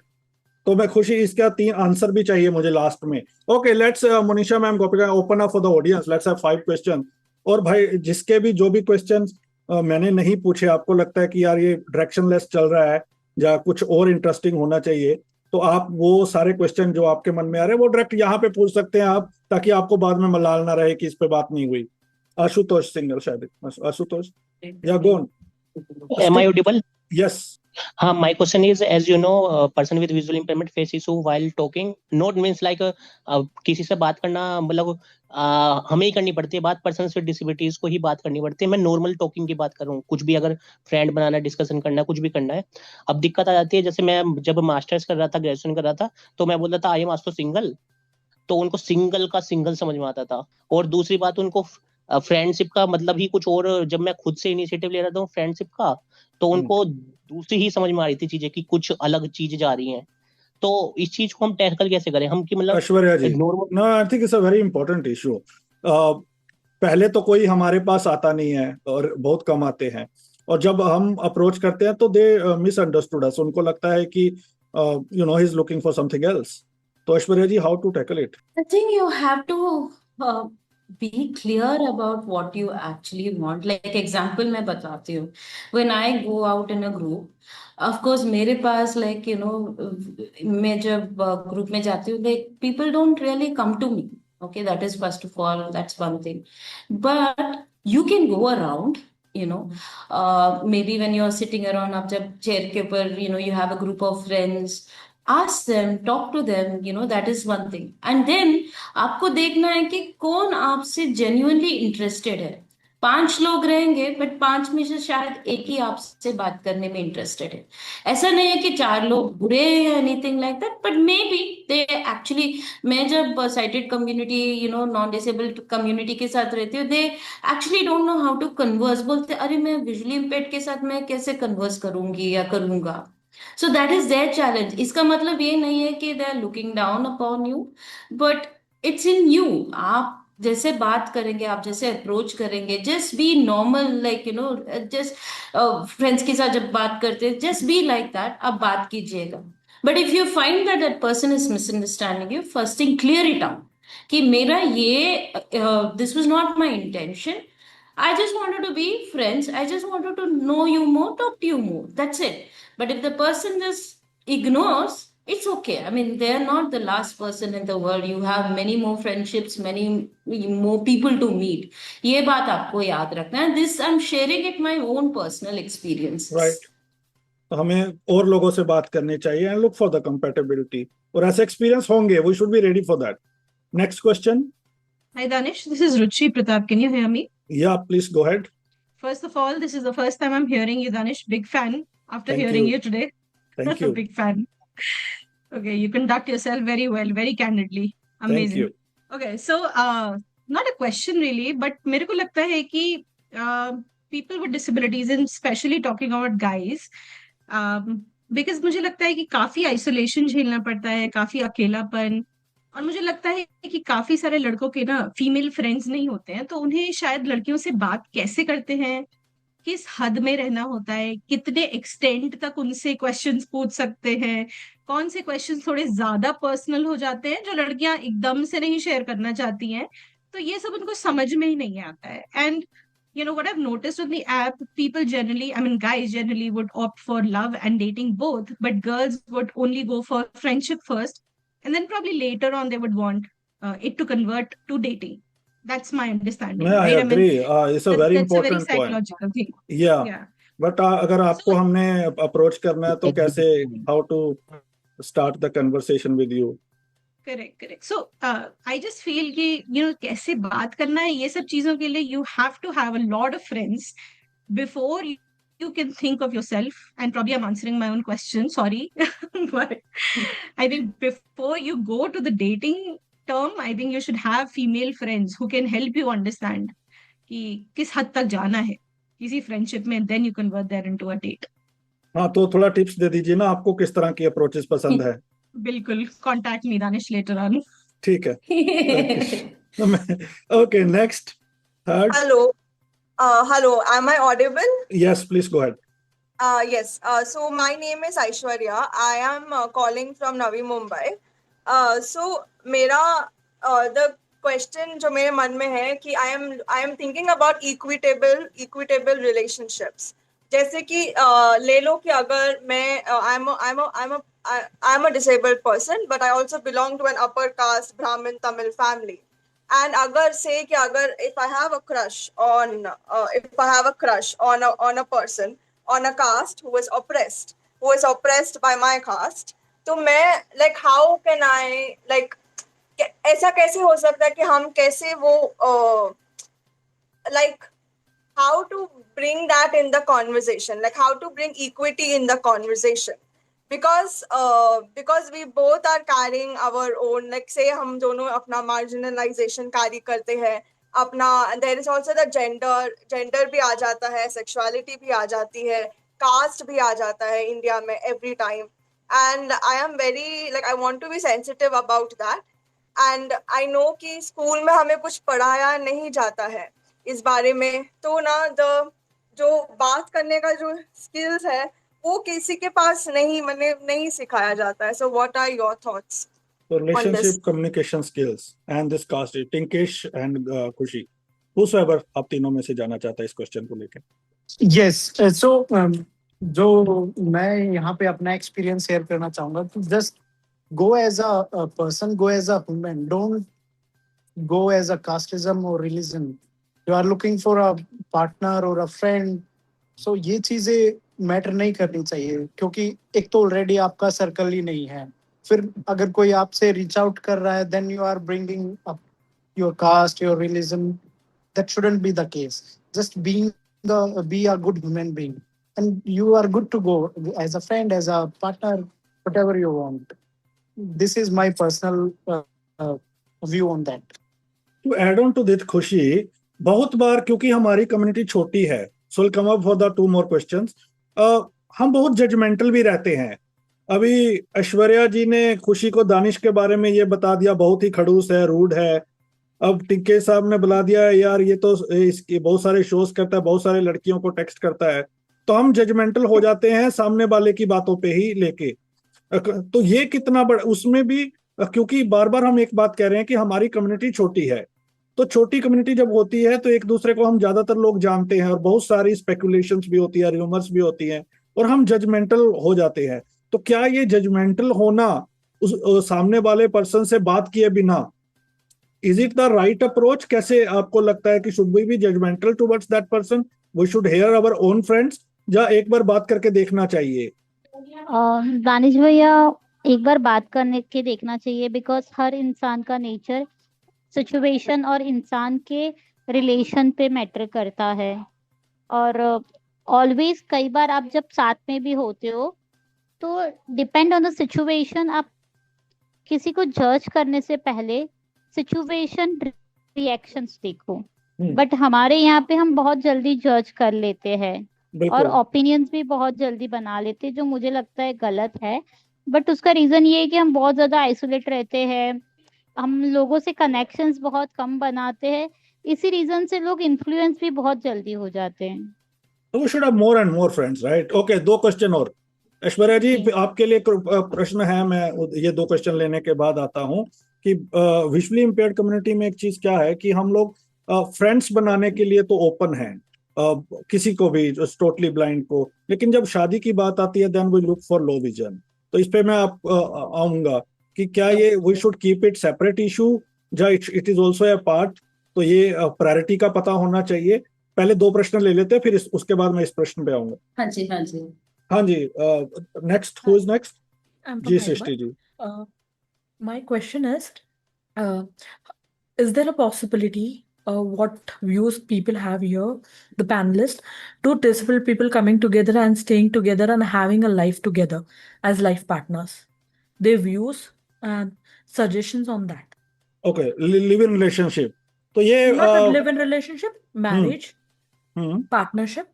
तो मैं खुशी, इसका 3 आंसर भी चाहिए मुझे लास्ट में। Okay, let's Monisha ma'am, Gopika, open up for the audience, let's have 5 question. और भाई, जिसके भी जो भी क्वेश्चंस मैंने नहीं पूछे, आपको लगता है कि यार ये डायरेक्शनलेस चल रहा है या कुछ और इंटरेस्टिंग होना चाहिए, तो आप वो सारे क्वेश्चन जो आपके मन में आ रहे हैं वो डायरेक्ट यहाँ पे पूछ सकते हैं आप, ताकि आपको बाद में मलाल ना रहे कि इस पे बात नहीं हुई। आशुतोष सिंगल, शायद आशुतोष या गोन? Am I audible? Yes. My question is, as you know, person with visual impairment face issue while talking. Not means like किसी से बात करना, मतलब हमें ही करनी पड़ती है बात, पर्सन विद डिसेबिलिटीज को ही बात करनी पड़ती है। मैं नॉर्मल टॉकिंग की बात कर रहा हूँ, कुछ भी अगर फ्रेंड बनाना, डिस्कशन करना है, कुछ भी करना है। अब दिक्कत आ जाती है, जैसे मैं जब मास्टर्स कर रहा था, ग्रेजुएशन कर रहा था, तो मैं बोलता था आई एम आल्सो सिंगल, तो उनको सिंगल का सिंगल समझ में आता था। और दूसरी बात, उनको फ्रेंडशिप का मतलब ही कुछ और, जब मैं खुद से इनिशिएटिव ले रहा था फ्रेंडशिप का, तो उनको दूसरी ही समझ में आ रही थी चीजें, कि कुछ अलग चीजें जा रही हैं। तो इस चीज को हम टैकल कैसे करें हम, कि मतलब Aishwarya ji, no, I think it's a very important issue. पहले तो कोई हमारे पास आता नहीं है और बहुत कम आते हैं, और जब हम अप्रोच करते हैं तो दे मिसअंडरस्टूड अस, उनको लगता है कि you know he is looking for something else. तो Aishwarya ji, how to tackle it? I think you have to be clear about what you actually want. Like example मैं बताती हूँ. When I go out in a group, of course मेरे पास like you know मैं जब group में जाती हूँ, like people don't really come to me. Okay, that is first of all, that's one thing. But you can go around. You know, maybe when you're sitting around, आप जब chair के ऊपर, you know, you have a group of friends. Ask them, talk to them, you know, that is one thing. And then आपको देखना है कि कौन आपसे genuinely interested है. 5 लोग रहेंगे, बट 5 में से शायद एक ही आपसे बात करने में इंटरेस्टेड है. ऐसा नहीं है कि 4 लोग बुरे हैं, anything like that, but maybe they actually, मैं जब sighted community, you know, non disabled community के साथ रहती हूँ, they actually don't know how to converse. बोलते अरे मैं विजुअली इम्पेयर्ड के साथ मैं कैसे कन्वर्स करूंगी या करूंगा. So that is their challenge. इसका मतलब ये नहीं है कि they are looking down upon you, but it's in you. आप जैसे बात करेंगे, आप जैसे अप्रोच करेंगे, just be normal, like you know, just friends के साथ जब बात करते हैं, just be like that. आप बात कीजिएगा. But if you find that that person is misunderstanding you, first thing, clear it out. कि मेरा ये this was not my intention. I just wanted to be friends. I just wanted to know you more, talk to you more. That's it. But if the person just ignores, it's okay. I mean, they're not the last person in the world. You have many more friendships, many more people to meet. ये बात आपको याद रखना है. This I'm sharing it my own personal experiences. Right. तो हमें और लोगों से बात करनी चाहिए and look for the compatibility, और ऐसे एक्सपीरियंस होंगे, we should be ready for that. Next question. Hi Danish, this is Ruchi Pratap. Can you hear me? या please go ahead. First of all, this is the first time I'm hearing you, Danish. Big fan after Thank hearing you. you today. Thank you. Big fan. Okay, you conduct yourself very well, very candidly. Thank Amazing. You. Okay, so not a question really, but मेरे को लगता है कि people with disabilities, and especially talking about guys, because मुझे लगता है कि काफी isolation झेलना पड़ता है, काफी अकेलापन, और मुझे लगता है कि काफी सारे लड़कों के ना फीमेल फ्रेंड्स नहीं होते हैं, तो उन्हें शायद लड़कियों से बात कैसे करते हैं, किस हद में रहना होता है, कितने एक्सटेंट तक उनसे क्वेश्चंस पूछ सकते हैं, कौन से क्वेश्चंस थोड़े ज्यादा पर्सनल हो जाते हैं जो लड़कियां एकदम से नहीं शेयर करना चाहती हैं, तो ये सब उनको समझ में ही नहीं आता है. And what I've noticed on the app, people generally, I mean, guys generally would opt for love and dating both, but girls would only go for friendship first, and then probably later on they would want it to convert to dating. That's my understanding, I right? I mean, agree. It's a very that's a very important point. psychological thing. Yeah. Yeah. But अगर आपको So, हमने approach करना है तो कैसे, how to start the conversation with you? Correct correct. So I just feel कि कैसे बात करना है, ये सब चीजों के लिए you have to have a lot of friends before you can think of yourself. And probably I'm answering my own question, sorry. But I think before you go to the dating term, I think you should have female friends who can help you understand कि किस हद तक जाना है किसी friendship में, then you convert that into a date. हाँ, तो थोड़ा टिप्स दे दीजिए ना, आपको किस तरह की अप्रोचेस पसंद है? बिल्कुल, contact me Danish later on. ठीक है. Okay, next. Third. Hello, am I audible? Yes, please go ahead. Yes. So my name is Aishwarya. I am calling from Navi Mumbai. So मेरा the question जो मेरे मन में है कि I am thinking about equitable relationships. जैसे कि ले लो कि अगर मैं I'm a disabled person, but I also belong to an upper caste Brahmin Tamil family. And अगर say कि अगर if I have a crush on a person on a caste who is oppressed by my caste, तो मैं like how can I like ऐसा कैसे हो सकता है कि हम कैसे वो like how to bring that in the conversation, like how to bring equity in the conversation, because we both are carrying our own, like say हम दोनों अपना marginalization carry करते हैं अपना, there is also the gender भी आ जाता है, sexuality भी आ जाती है, caste भी आ जाता है इंडिया में every time. And I am very like I want to be sensitive about that. And I know कि स्कूल में हमें कुछ पढ़ाया नहीं जाता है इस बारे में, तो ना जो बात करने का जो स्किल्स है वो किसी के पास नहीं सिखाया जाता है. So what are your thoughts? So relationship communication skills and this caste, Tinkesh and Khushi, whosoever आप तीनों में से जाना चाहता है इस क्वेश्चन को लेकर. Yes, so जो मैं यहाँ पे अपना एक्सपीरियंस शेयर करना चाहूंगा, तो just go as a person, go as a human, don't go as a casteism or religion. You are looking for a partner or a friend, so ये चीजें मैटर नहीं करनी चाहिए, क्योंकि एक तो ऑलरेडी आपका सर्कल ही नहीं है. फिर अगर कोई आपसे रीच आउट कर रहा है, then you are bringing up your caste, your religion. That shouldn't be the case. Just be a good human being, and you are good to go as a friend, as a partner, whatever you want. This is my personal view on that. To add on to that, Khushi, बहुत बार क्योंकि हमारी community छोटी है, so we'll come up for the two more questions. हम बहुत judgemental भी रहते हैं. अभी ऐश्वर्या जी ने खुशी को दानिश के बारे में ये बता दिया, बहुत ही खड़ूस है, रूड है. अब टिक्के साहब ने बुला दिया यार ये तो इसके बहुत सारे शोज करता है, बहुत सारे लड़कियों को टेक्स्ट करता है, तो हम जजमेंटल हो जाते हैं सामने वाले की बातों पे ही लेके. तो ये कितना बड़ा, उसमें भी क्योंकि बार बार हम एक बात कह रहे हैं कि हमारी कम्युनिटी छोटी है, तो छोटी कम्युनिटी जब होती है तो एक दूसरे को हम ज्यादातर लोग जानते हैं और बहुत सारी स्पेकुलेशंस भी होती है, रूमर्स भी होती हैं, और हम जजमेंटल हो जाते हैं. तो क्या ये जजमेंटल होना उस सामने वाले पर्सन से बात किए बिना, is it the right approach? कैसे आपको लगता है कि should we be judgemental towards that person, we should hear our own friends, या एक बार बात करके देखना चाहिए? दानिश भैया, एक बार बात करने के देखना चाहिए, बिकॉज हर इंसान का नेचर सिचुएशन और इंसान के रिलेशन पे मैटर करता है. और ऑलवेज कई बार आप जब साथ में भी होते हो तो डिपेंड ऑन द सिचुएशन, आप किसी को जज करने से पहले सिचुएशन रिएक्शंस देखो. बट हमारे यहाँ पे हम बहुत जल्दी जज कर लेते हैं और ओपिनियंस भी बहुत जल्दी बना लेते हैं, जो मुझे लगता है गलत है. बट उसका रीजन ये है कि हम बहुत ज्यादा आइसोलेट रहते हैं, हम लोगों से कनेक्शंस बहुत कम बनाते हैं, इसी रीजन से लोग इन्फ्लुएंस भी बहुत जल्दी हो जाते हैं. So we should have more and more friends, right? Okay, 2 question और। ऐश्वर्या जी, आपके लिए एक प्रश्न है, मैं ये 2 क्वेश्चन लेने के बाद आता हूँ कि विजुअली इम्पेयर्ड कम्युनिटी में एक चीज क्या है कि हम लोग फ्रेंड्स बनाने के लिए तो ओपन हैं, किसी को भी, टोटली ब्लाइंड को, लेकिन जब शादी की बात आती है then we look for low vision. तो इस पे मैं आप आऊंगा कि क्या ये we should keep it separate issue, या it is also a part, तो ये प्रायोरिटी का पता होना चाहिए। पहले 2 प्रश्न ले लेते हैं, फिर उसके बाद मैं इस प्रश्न पे आऊंगा। हाँ जी, हाँ जी। हाँ जी, next, who is next? I'm from जी Hyderabad. Srishti ji. My question is there a possibility, what views people have here, the panelists, 2 disabled people coming together and staying together and having a life together as life partners? Their views and suggestions on that. Okay, live in relationship, तो ये Not a live-in relationship, marriage, partnership.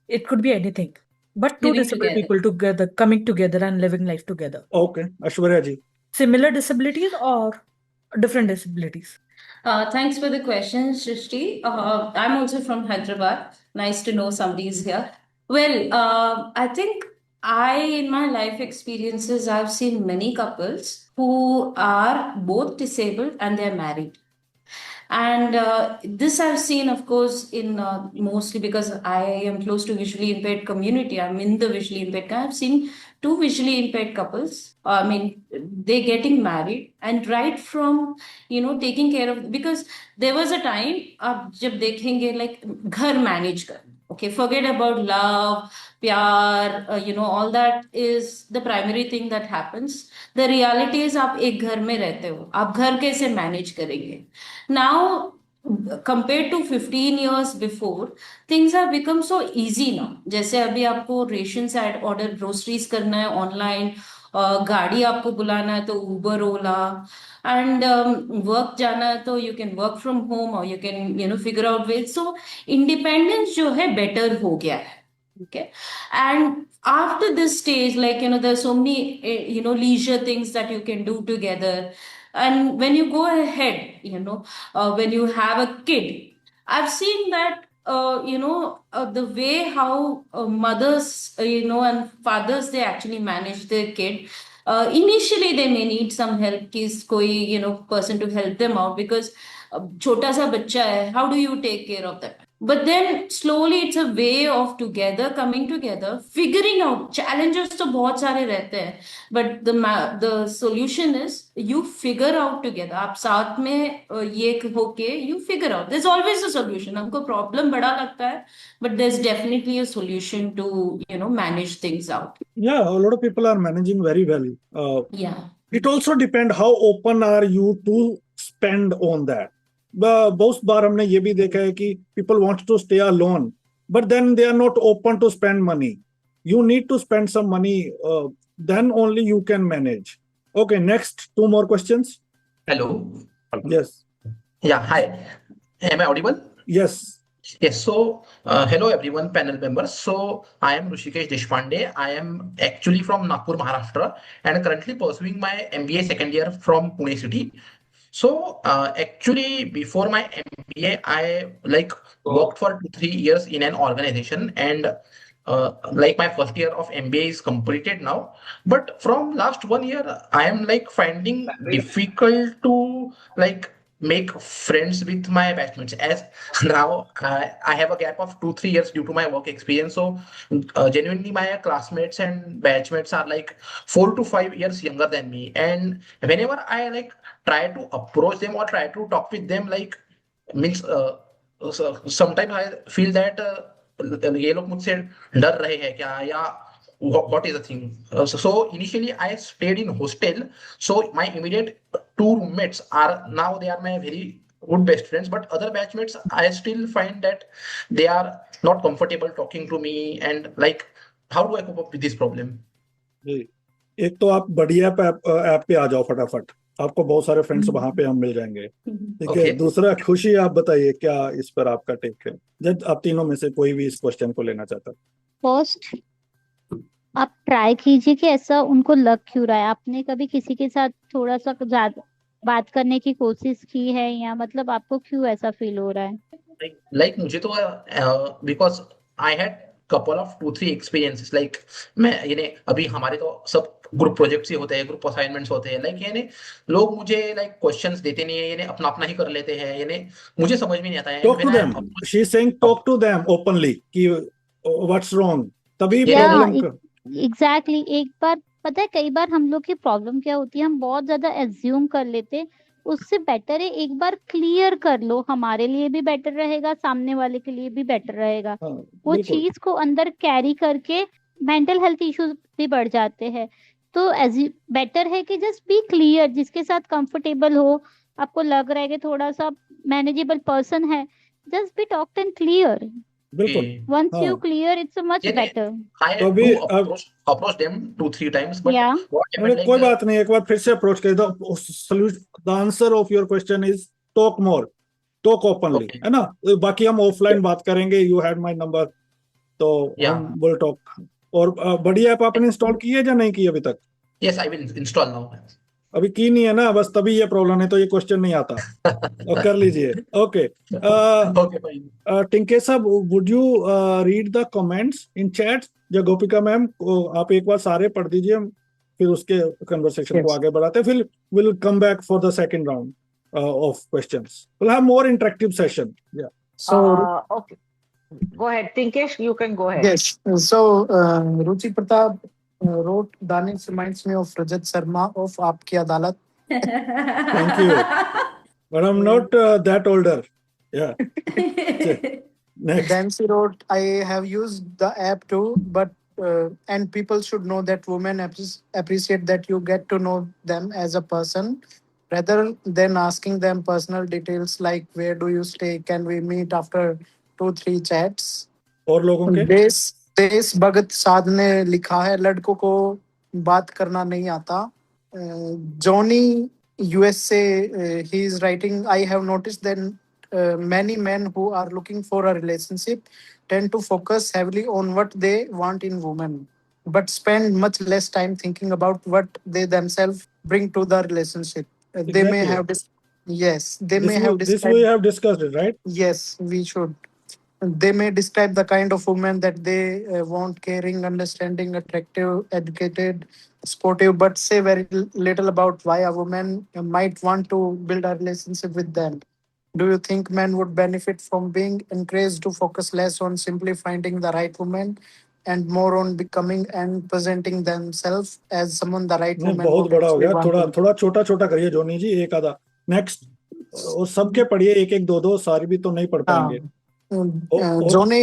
It could be anything. But 2 Living disabled together. people together, coming together and living life together. Okay, Aishwarya ji. Similar disabilities or different disabilities? Thanks for the question, Shrishti. I'm also from Hyderabad. Nice to know somebody's here. Well, I think in my life experiences, I've seen many couples who are both disabled and they're married. And this I've seen, of course, in mostly because I am close to visually impaired community. I'm in the visually impaired. I've seen 2 visually impaired couples. I mean, they getting married and right from taking care of, because there was a time आप जब देखेंगे like घर manage कर, okay, forget about love, प्यार, all that is the primary thing that happens. The reality is आप एक घर में रहते हो, आप घर कैसे manage करेंगे? Now, compared to 15 years before, things have become so easy now. जैसे अभी आपको rations order groceries करना है online, गाड़ी आपको बुलाना है तो Uber, Ola, and work जाना है तो you can work from home or you can figure out ways. So independence जो है better हो गया है. Okay, and after this stage, like there's so many leisure things that you can do together. And when you go ahead, when you have a kid, I've seen that the way how mothers and fathers, they actually manage their kid. Initially they may need some help, किस कोई person to help them out, because छोटा सा बच्चा है, how do you take care of that? But then slowly it's a way of coming together, figuring out challenges तो बहुत सारे रहते हैं, but the solution is you figure out together. आप साथ में ये होके you figure out. There's always a solution. हमको problem बड़ा लगता है, but there's definitely a solution to manage things out. Yeah, a lot of people are managing very well. Yeah. It also depends how open are you to spend on that. बहुत बार हमने ये भी देखा है कि people want to stay alone, but then they are not open to spend money. You need to spend some money, then only you can manage. Okay, next, 2 more questions. Hello. Yes. Yeah, hi. Am I audible? Yes. Yes. So, hello everyone, panel members. So, I am Rushikesh Deshpande. I am actually from Nagpur, Maharashtra, and currently pursuing my MBA second year from Pune city. So, actually, before my MBA, I worked for 2-3 years in an organization, and my first year of MBA is completed now. But from last 1 year, I am finding difficult to make friends with my batchmates, as now I have a gap of 2-3 years due to my work experience. So genuinely my classmates and batchmates are 4 to 5 years younger than me, and whenever I try to approach them or try to talk with them, means sometimes I feel that ये लोग मुझसे डर रहे हैं क्या, या what is the thing? So initially I stayed in hostel. So my immediate 2 roommates are now, they are my very good best friends, but other batchmates I still find that they are not comfortable talking to me, and how do I cope up with this problem? एक तो आप बढ़िया app पे आ जाओ फटाफट, आपको बहुत सारे फ्रेंड्स वहां पे हम मिल जाएंगे, ठीक है। दूसरा, खुशी, आप बताइए क्या इस पर आपका टेक है, जब आप तीनों में से कोई भी इस क्वेश्चन को लेना चाहता है। फर्स्ट, आप ट्राई कीजिए कि ऐसा उनको लग क्यों रहा है। आपने कभी किसी के साथ थोड़ा सा ज्यादा बात करने की कोशिश की है, या आपको क्यों ऐसा फील हो रहा है? मुझे तो because I had couple of 2-3 experiences like मैं यानी अभी हमारे तो सब ग्रुप प्रोजेक्ट्स ही होते हैं, ग्रुप असाइनमेंट्स होते हैं, लाइक यानी लोग मुझे लाइक क्वेश्चंस देते नहीं है, यानी अपना अपना ही कर लेते हैं, यानी मुझे समझ में नहीं आता है। Talk to them, she is saying talk to them openly कि व्हाट्स रॉन्ग, तभी प्रॉब्लम एग्जैक्टली। एक बार पता है, कई बार हम लोग की प्रॉब्लम क्या होती है, हम बहुत ज्यादा एज्यूम कर लेते। उससे बेटर है एक बार क्लियर कर लो, हमारे लिए भी बेटर रहेगा, सामने वाले के लिए भी बेटर रहेगा। वो चीज को अंदर कैरी करके मेंटल हेल्थ इश्यूज भी बढ़ जाते हैं। तो बेटर है कि जस्ट बी क्लियर, जिसके साथ कंफर्टेबल हो, आपको लग रहा है कि थोड़ा सा मैनेजेबल पर्सन है, just be talk and clear. बिल्कुल। Once you clear, it's a much better. I do approach them 2-3 times, but Yeah. what happened like कोई बात नहीं, एक बार फिर से अप्रोच कर दो। The answer of your question is talk more, talk openly, है ना। बाकी हम ऑफलाइन बात करेंगे, यू हैड माय नंबर, तो हम विल टॉक। और बढ़िया ऐप आपने इंस्टॉल की है या नहीं की अभी तक? Yes, I will install now. अभी की नहीं है ना, बस तभी ये प्रॉब्लम है, तो ये क्वेश्चन नहीं आता। और कर लीजिए। ओके टिंके साहब, would you read the comments in chat? या गोपिका मैम, आप एक बार सारे पढ़ दीजिए, फिर उसके कन्वर्सेशन को आगे बढ़ाते हैं, फिर will come back for the second round of questions. Will have more interactive session. या So Okay, go ahead, Tinkesh, you can go ahead. yes, so Ruchi Pratap wrote, Danish reminds me of Rajat Sharma of Aapki Adalat. Thank you, but I'm not that older. Yeah. Next. Then she wrote, I have used the app too, but and people should know that women appreciate that you get to know them as a person rather than asking them personal details like where do you stay, can we meet after 2-3 chats. और लोगों के देश भगत साध ने लिखा है, लड़कों को बात करना नहीं आता। Johnny USA, he is writing, I have noticed that many men who are looking for a relationship tend to focus heavily on what they want in women, but spend much less time thinking about what they themselves bring to the relationship. They may have this we have discussed it, right? Yes, we should. They may describe the kind of woman that they want: caring, understanding, attractive, educated, sportive, but say very little about why a woman might want to build a relationship with them. Do you think men would benefit from being encouraged to focus less on simply finding the right woman and more on becoming and presenting themselves as someone the right woman? बहुत बड़ा हो गया, थोड़ा छोटा छोटा करिए जोनी जी, एक आधा। नेक्स्ट, और सबके पढ़िए, एक एक दो सारी भी तो नहीं पढ़ पाएंगे। Johnny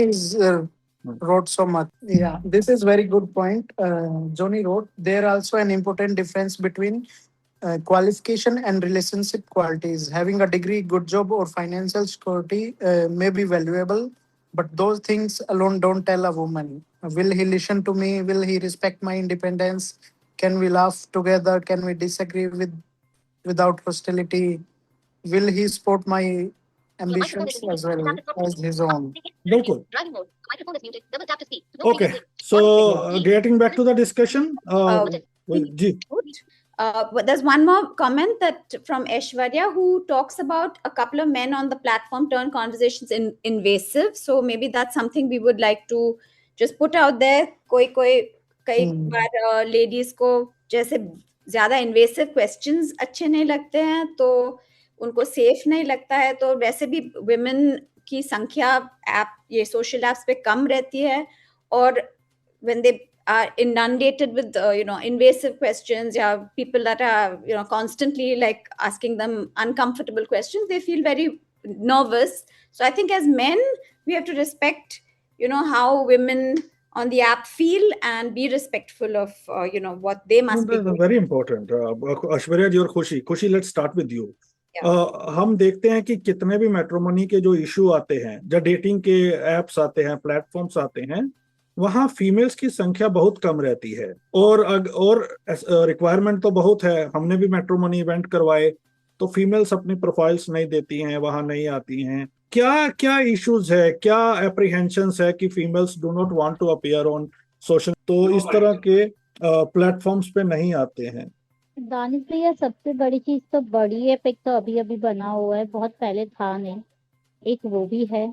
wrote so much. Yeah, this is very good point. Johnny wrote, there also an important difference between qualification and relationship qualities. Having a degree, good job, or financial security may be valuable, but those things alone don't tell a woman. Will he listen to me? Will he respect my independence? Can we laugh together? Can we disagree without hostility? Will he support my ambitions as well as his own? बिल्कुल। Okay, so getting back to the discussion, ji. There's one more comment that from Aishwarya, who talks about a couple of men on the platform turn conversations invasive. So maybe that's something we would like to just put out there. कई बार ladies को जैसे ज्यादा invasive questions अच्छे नहीं लगते हैं, तो उनको सेफ नहीं लगता है, तो वैसे भी women की संख्या ये social apps पे कम रहती है, और when they are inundated with invasive questions, people that are constantly like asking them uncomfortable questions, they feel very nervous. So I think as men we have to respect how women on the app feel and be respectful of what they must be doing. Very important. Aishwarya जी और खुशी, let's start with you. हम देखते हैं कि कितने भी matrimony के जो इशू आते हैं, जो डेटिंग के एप्स आते हैं, प्लेटफॉर्म्स आते हैं, वहाँ फीमेल्स की संख्या बहुत कम रहती है, और रिक्वायरमेंट तो बहुत है। हमने भी मैट्रिमोनी इवेंट करवाए, तो फीमेल्स अपनी प्रोफाइल्स नहीं देती हैं, वहाँ नहीं आती हैं। क्या इश्यूज है, क्या एप्रीहेंशंस है कि females do not want to appear on social, तो इस तरह के प्लेटफॉर्म्स पे नहीं आते हैं? दानिश भैया, सबसे बड़ी चीज तो बड़ी ऐप एक तो अभी अभी बना हुआ है, बहुत पहले था नहीं, एक वो भी है।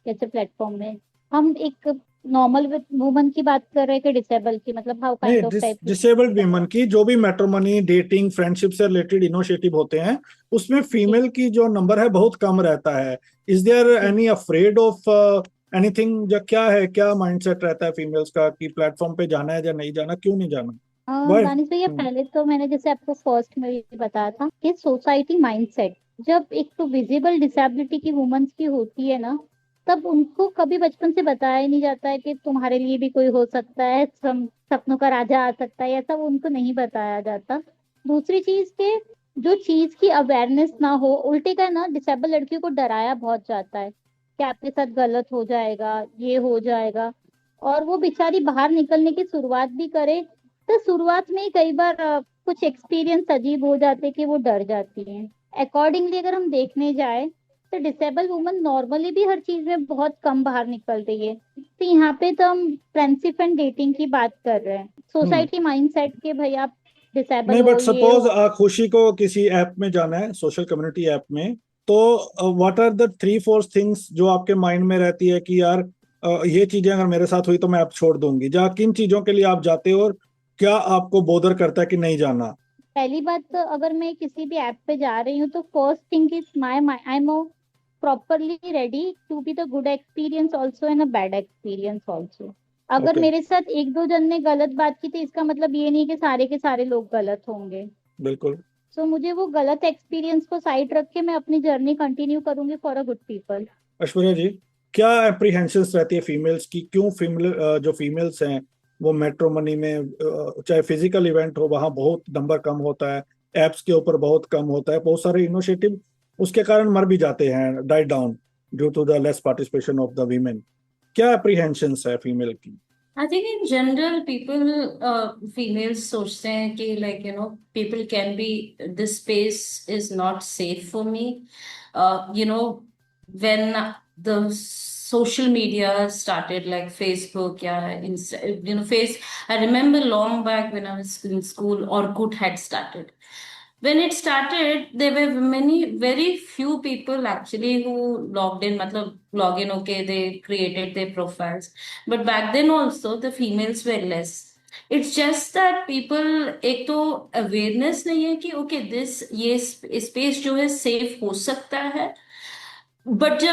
जैसे प्लेटफॉर्म में हम एक नॉर्मल वुमन की बात कर रहे हैं कि डिसेबल की, मतलब हाउ नहीं, काइंड ऑफ टाइप की? डिसेबल्ड वीमन की जो भी मैट्रिमोनी, डेटिंग, फ्रेंडशिप से रिलेटेड इनिशिएटिव होते हैं, उसमें फीमेल की जो नंबर है बहुत कम रहता है. Is there any afraid of anything, या क्या है, क्या माइंडसेट रहता है फीमेल्स का कि प्लेटफॉर्म पे जाना है या नहीं जाना, क्यों नहीं जाना? Why? दानिश भैया, पहले तो मैंने जैसे आपको फर्स्ट में भी बताया था कि सोसाइटी माइंडसेट, जब एक तो विजिबल डिसेबिलिटी की वुमेन्स की होती है ना, तब उनको कभी बचपन से बताया ही नहीं जाता है कि तुम्हारे लिए भी कोई हो सकता है, सपनों का राजा आ सकता है, ऐसा उनको नहीं बताया जाता. दूसरी चीज के जो चीज की अवेयरनेस ना हो, उल्टे का ना डिसेबल लड़कियों को डराया बहुत जाता है कि आपके साथ गलत हो जाएगा, ये हो जाएगा. और वो बेचारी बाहर निकलने की शुरुआत भी करे तो शुरुआत में ही कई बार कुछ एक्सपीरियंस अजीब हो जाते कि वो डर जाती हैं. अकॉर्डिंगली अगर हम देखने जाए तो डिसेबल वुमन नॉर्मली भी हर चीज में बहुत कम बाहर निकल रही है. तो यहाँ पे तो हम फ्रेंडशिप एंड डेटिंग की बात कर रहे हैं. सोसाइटी माइंडसेट के भाई आप डिसेबल नहीं, हो, बट ये सपोज हो. खुशी को किसी ऐप में जाना है, सोशल कम्युनिटी ऐप में, तो व्हाट आर द 3-4 थिंग्स जो आपके माइंड में रहती है कि यार ये चीजें अगर मेरे साथ हुई तो मैं ऐप छोड़ दूंगी, जहाँ किन चीजों के लिए आप जाते हो, और क्या आपको बोदर करता है कि नहीं जाना? पहली बात तो अगर मैं किसी भी ऐप पे जा रही हूँ तो first thing is my I am properly ready to be the good experience also and a bad experience also. अगर Okay. मेरे साथ एक दो जन ने गलत बात की तो इसका मतलब ये नहीं कि सारे के सारे लोग गलत होंगे. बिल्कुल. सो मुझे वो गलत एक्सपीरियंस को साइड रख के मैं अपनी जर्नी कंटिन्यू करूंगी for a good people. Aishwarya ji, क्या एप्रीहेंशंस रहती है फीमेल्स की, क्यों फीमेल जो फीमेल्स हैं वो मैट्रिमोनी में, चाहे फिजिकल इवेंट हो वहां बहुत नंबर कम होता है, एप्स के ऊपर बहुत कम होता है, बहुत सारे इनिशिएटिव उसके कारण मर भी जाते हैं, died down due to the less participation of the women. क्या एप्रीहेंशंस है फीमेल की? I think in general, females सोचते हैं कि people can be, this space is not safe for me. When the social media started, like Facebook, I remember long back when I was in school, Orkut had started. When it started, there were very few people actually who logged in, log in, okay, they created their profiles. But back then also, the females were less. It's just that people, एक तो awareness नहीं है कि okay, ये space जो है safe हो सकता है. But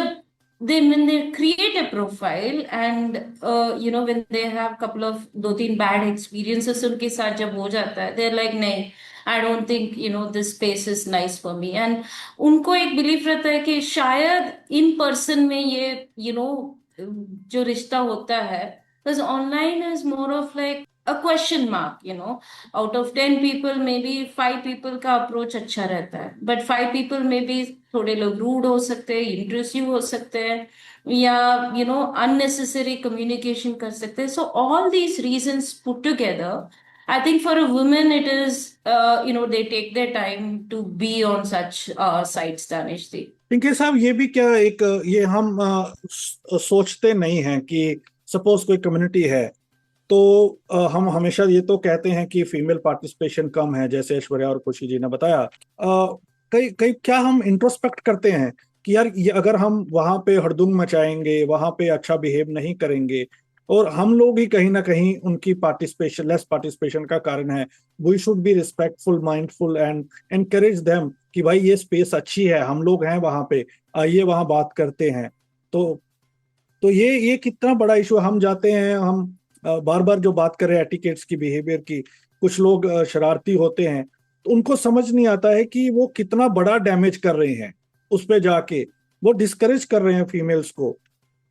when they create a profile and when they have couple of 2-3 bad experiences उनके साथ जब हो जाता है, they're like नहीं, I don't think this space is nice for me. And उनको एक belief रहता है कि शायद in person में ये जो रिश्ता होता है, because online is more of like a question mark. Out of 10 people maybe 5 people का approach अच्छा रहता है, but 5 people maybe थोड़े लोग rude हो सकते हैं, intrusive हो सकते हैं, या unnecessary communication कर सकते हैं. So all these reasons put together, I think for a woman it is they take their time to be on such sites, Danish. Pinky साहब, ये भी क्या एक ये हम सोचते नहीं हैं कि सपोज कोई कम्युनिटी है तो हम हमेशा ये तो कहते हैं कि फीमेल पार्टिसिपेशन कम है, जैसे ऐश्वर्या और खुशी जी ने बताया. कई कई क्या हम इंट्रोस्पेक्ट करते हैं कि यार ये अगर हम वहां पे हड़दंग मचाएंगे, वहां पे अच्छा बिहेव नहीं करेंगे, और हम लोग ही कहीं ना कहीं उनकी पार्टिसिपेशन, लेस पार्टिसिपेशन का कारण है. We should be respectful, mindful and encourage them कि भाई ये स्पेस अच्छी है, हम लोग हैं वहां पे, आइए वहां बात करते हैं. तो ये कितना बड़ा इशू. हम जाते हैं, हम बार बार जो बात कर रहे हैं एटिकेट्स की, बिहेवियर की, कुछ लोग शरारती होते हैं, तो उनको समझ नहीं आता है कि वो कितना बड़ा डैमेज कर रहे हैं. उस पे जाके वो डिस्करेज कर रहे हैं फीमेल्स को,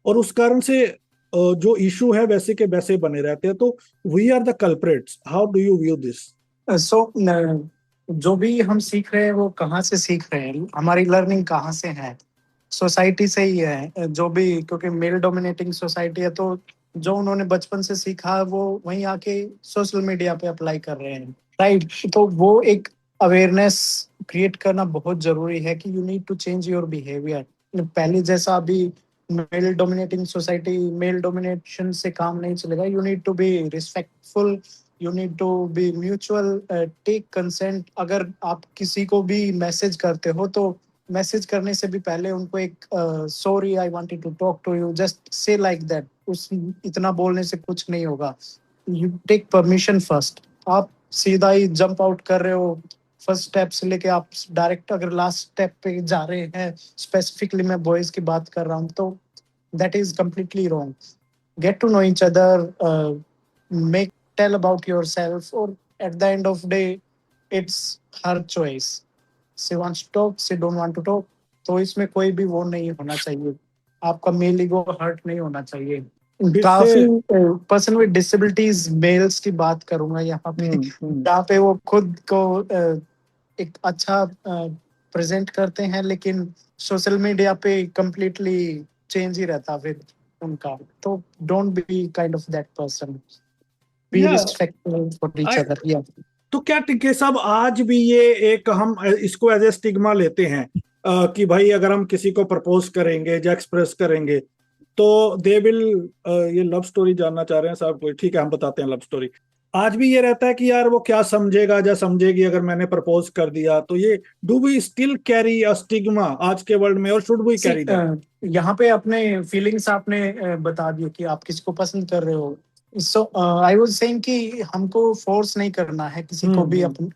और उस कारण से जो इशू है वैसे के वैसे बने रहते हैं. तो we are the culprits. How do you view this? So जो भी हम सीख रहे हैं वो कहाँ से सीख रहे हैं, हमारी लर्निंग कहाँ से है? सोसाइटी से ही है. जो भी, क्योंकि मेल डोमिनेटिंग सोसाइटी है, तो जो उन्होंने बचपन से सीखा वो वहीं आके सोशल मीडिया पे अप्लाई कर रहे हैं, राइट? तो वो एक अवेयरनेस क्रिएट करना बहुत जरूरी है कि you need to change your behaviour. पहले जैसा अभी male dominating society, male domination से काम नहीं चलेगा. You need to be respectful, you need to be mutual, take consent. अगर आप किसी को भी मैसेज करते हो तो मैसेज करने से भी पहले उनको एक sorry, I wanted to talk to you, just say like that. उस इतना बोलने से कुछ नहीं होगा। You take permission first. आप सीधा ही जंप आउट कर रहे हो फर्स्ट स्टेप से लेके आप डायरेक्ट अगर लास्ट स्टेप पे जा रहे हैं, स्पेसिफिकली मैं बॉयज की बात कर रहा हूँ, तो that is completely wrong. Get to know each other, make tell about yourself, और at the end of day it's her choice. she wants to talk, she don't want to talk, तो इसमें कोई भी वो नहीं होना चाहिए। आपका मेल ईगो हर्ट नहीं होना चाहिए। काफी पर्सन विद डिसेबिलिटीज मेल्स की बात करूंगा यहाँ पे, जहाँ पे वो खुद को एक अच्छा प्रेजेंट करते हैं, लेकिन सोशल मीडिया पे कंप्लीटली चेंज ही रहता फिर उनका। तो don't be kind of that person, be respectful for each other. या तो क्या टिक्के साहब आज भी ये एक हम इसको एज ए स्टिग्मा लेते हैं कि भाई अगर हम किसी को प्रपोज करेंगे या एक्सप्रेस करेंगे तो दे विल, ये लव स्टोरी जानना चाह रहे हैं साहब कोई, ठीक है हम बताते हैं लव स्टोरी। आज भी ये रहता है कि यार वो क्या समझेगा या समझेगी अगर मैंने प्रपोज कर दिया, तो ये do we still carry a stigma आज के वर्ल्ड में, और शुड वी कैरी दैट? यहाँ पे अपने फीलिंग्स आपने बता दिए कि आप किसको पसंद कर रहे हो। सो आई वाज सेइंग कि हमको फोर्स नहीं करना है किसी को भी अपने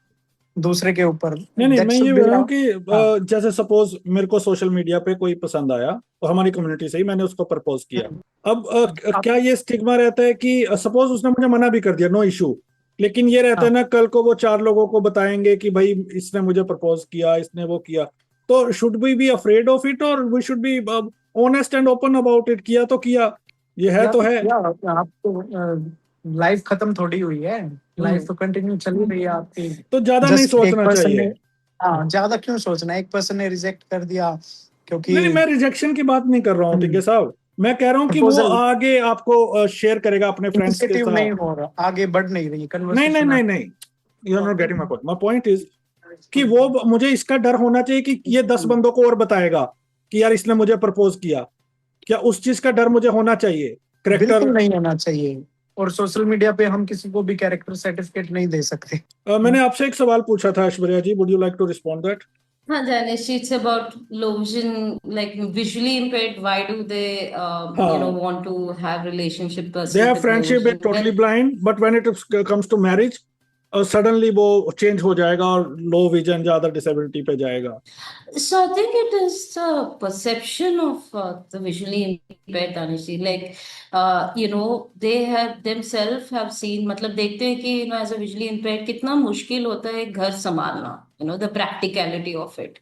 दूसरे के ऊपर। नहीं मैं ये बोल रहा हूँ कि जैसे सपोज मेरे को सोशल मीडिया पे कोई पसंद आया और हमारी कम्युनिटी से ही मैंने उसको प्रपोज किया, अब क्या ये स्टिग्मा रहता है कि सपोज उसने मुझे मना भी कर दिया, नो इशू, लेकिन ये रहता है ना कल को वो 4 लोगों को बताएंगे कि भाई इसने मुझे प्रपोज किया, इसने वो किया, तो should we be afraid of it और we should be honest and open about it? किया तो किया, ये है तो है। आपको लाइफ खत्म थोड़ी हुई है, लाइफ तो कंटिन्यू चल रही है आपकी, तो ज्यादा नहीं सोचना चाहिए। हाँ, ज्यादा क्यों सोचना? एक पर्सन ने रिजेक्ट कर दिया क्योंकि नहीं मैं रिजेक्शन की बात नहीं कर रहा हूँ, ठीक है साहब, मैं कह रहा हूँ कि वो आगे आपको शेयर करेगा अपने फ्रेंड्स के साथ। नहीं हो रहा, आगे बढ़ नहीं रही कन्वर्सेशन। नहीं you are not getting my point. My point is कि वो मुझे इसका डर होना चाहिए कि ये 10 बंदों को और बताएगा कि यार इसने मुझे प्रपोज किया, क्या उस चीज का डर मुझे होना चाहिए? बिल्कुल नहीं होना चाहिए। और सोशल मीडिया पे हम किसी को भी कैरेक्टर सर्टिफिकेट नहीं दे सकते। मैंने आपसे एक सवाल पूछा था Aishwarya ji, would you like to respond that? हाँ, Janish, it's about low vision, like visually impaired. Why do they, want to have relationship? They have friendship with totally blind, but when it comes to marriage, suddenly वो change हो जाएगा और low vision ज्यादा disability पे जाएगा। So I think it is the perception of the visually impaired, Danishji. Like, they have themselves have seen, मतलब देखते हैं कि as a visually impaired कितना मुश्किल होता है घर संभालना, the practicality of it.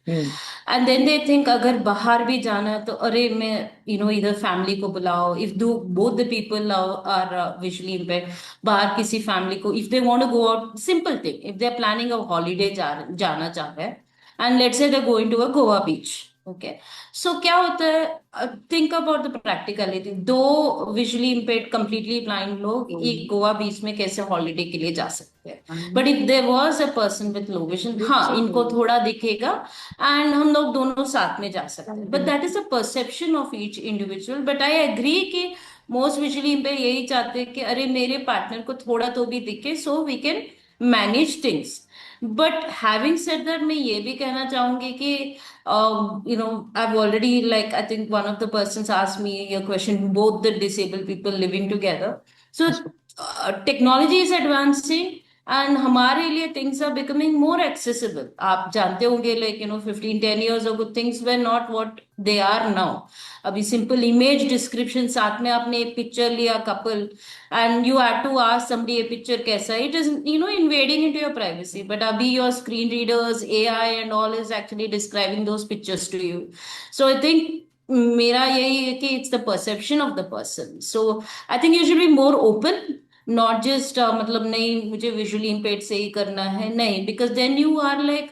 And then they think अगर बाहर भी जाना है तो अरे मैं, either family को बुलाओ, if both the people are visually impaired, बाहर किसी family को, if they want to go out, simple thing, if they are planning a holiday जाना चाह रहे हैं, and let's say they're going to a Goa beach, okay, so क्या होता है, think about the practicality, दो visually impaired completely blind लोग एक गोवा बीच में कैसे हॉलीडे के लिए जा सकते हैं? But if there was a person with low vision, हाँ इनको थोड़ा दिखेगा एंड हम लोग दोनों साथ में जा सकते हैं, but that is a perception of each individual. But I agree कि मोस्ट विजुअली इम्पेयर यही चाहते हैं कि अरे मेरे पार्टनर को थोड़ा तो भी दिखे, so we can manage things. But having said that, मैं ये भी कहना चाहूंगी कि I've already, like, I think one of the persons asked me a question, both the disabled people living together. So technology is advancing and हमारे लिए things are becoming more accessible. आप जानते होंगे, like 15-10 years ago things were not what they are now. अभी simple image description, साथ में आपने एक picture लिया couple and you had to ask somebody a picture कैसा है, it is invading into your privacy. But अभी your screen readers, AI and all is actually describing those pictures to you. So I think मेरा यही है कि it's the perception of the person. So I think you should be more open. Not just मतलब नहीं मुझे visually impaired से ही करना है, नहीं, because then you are like,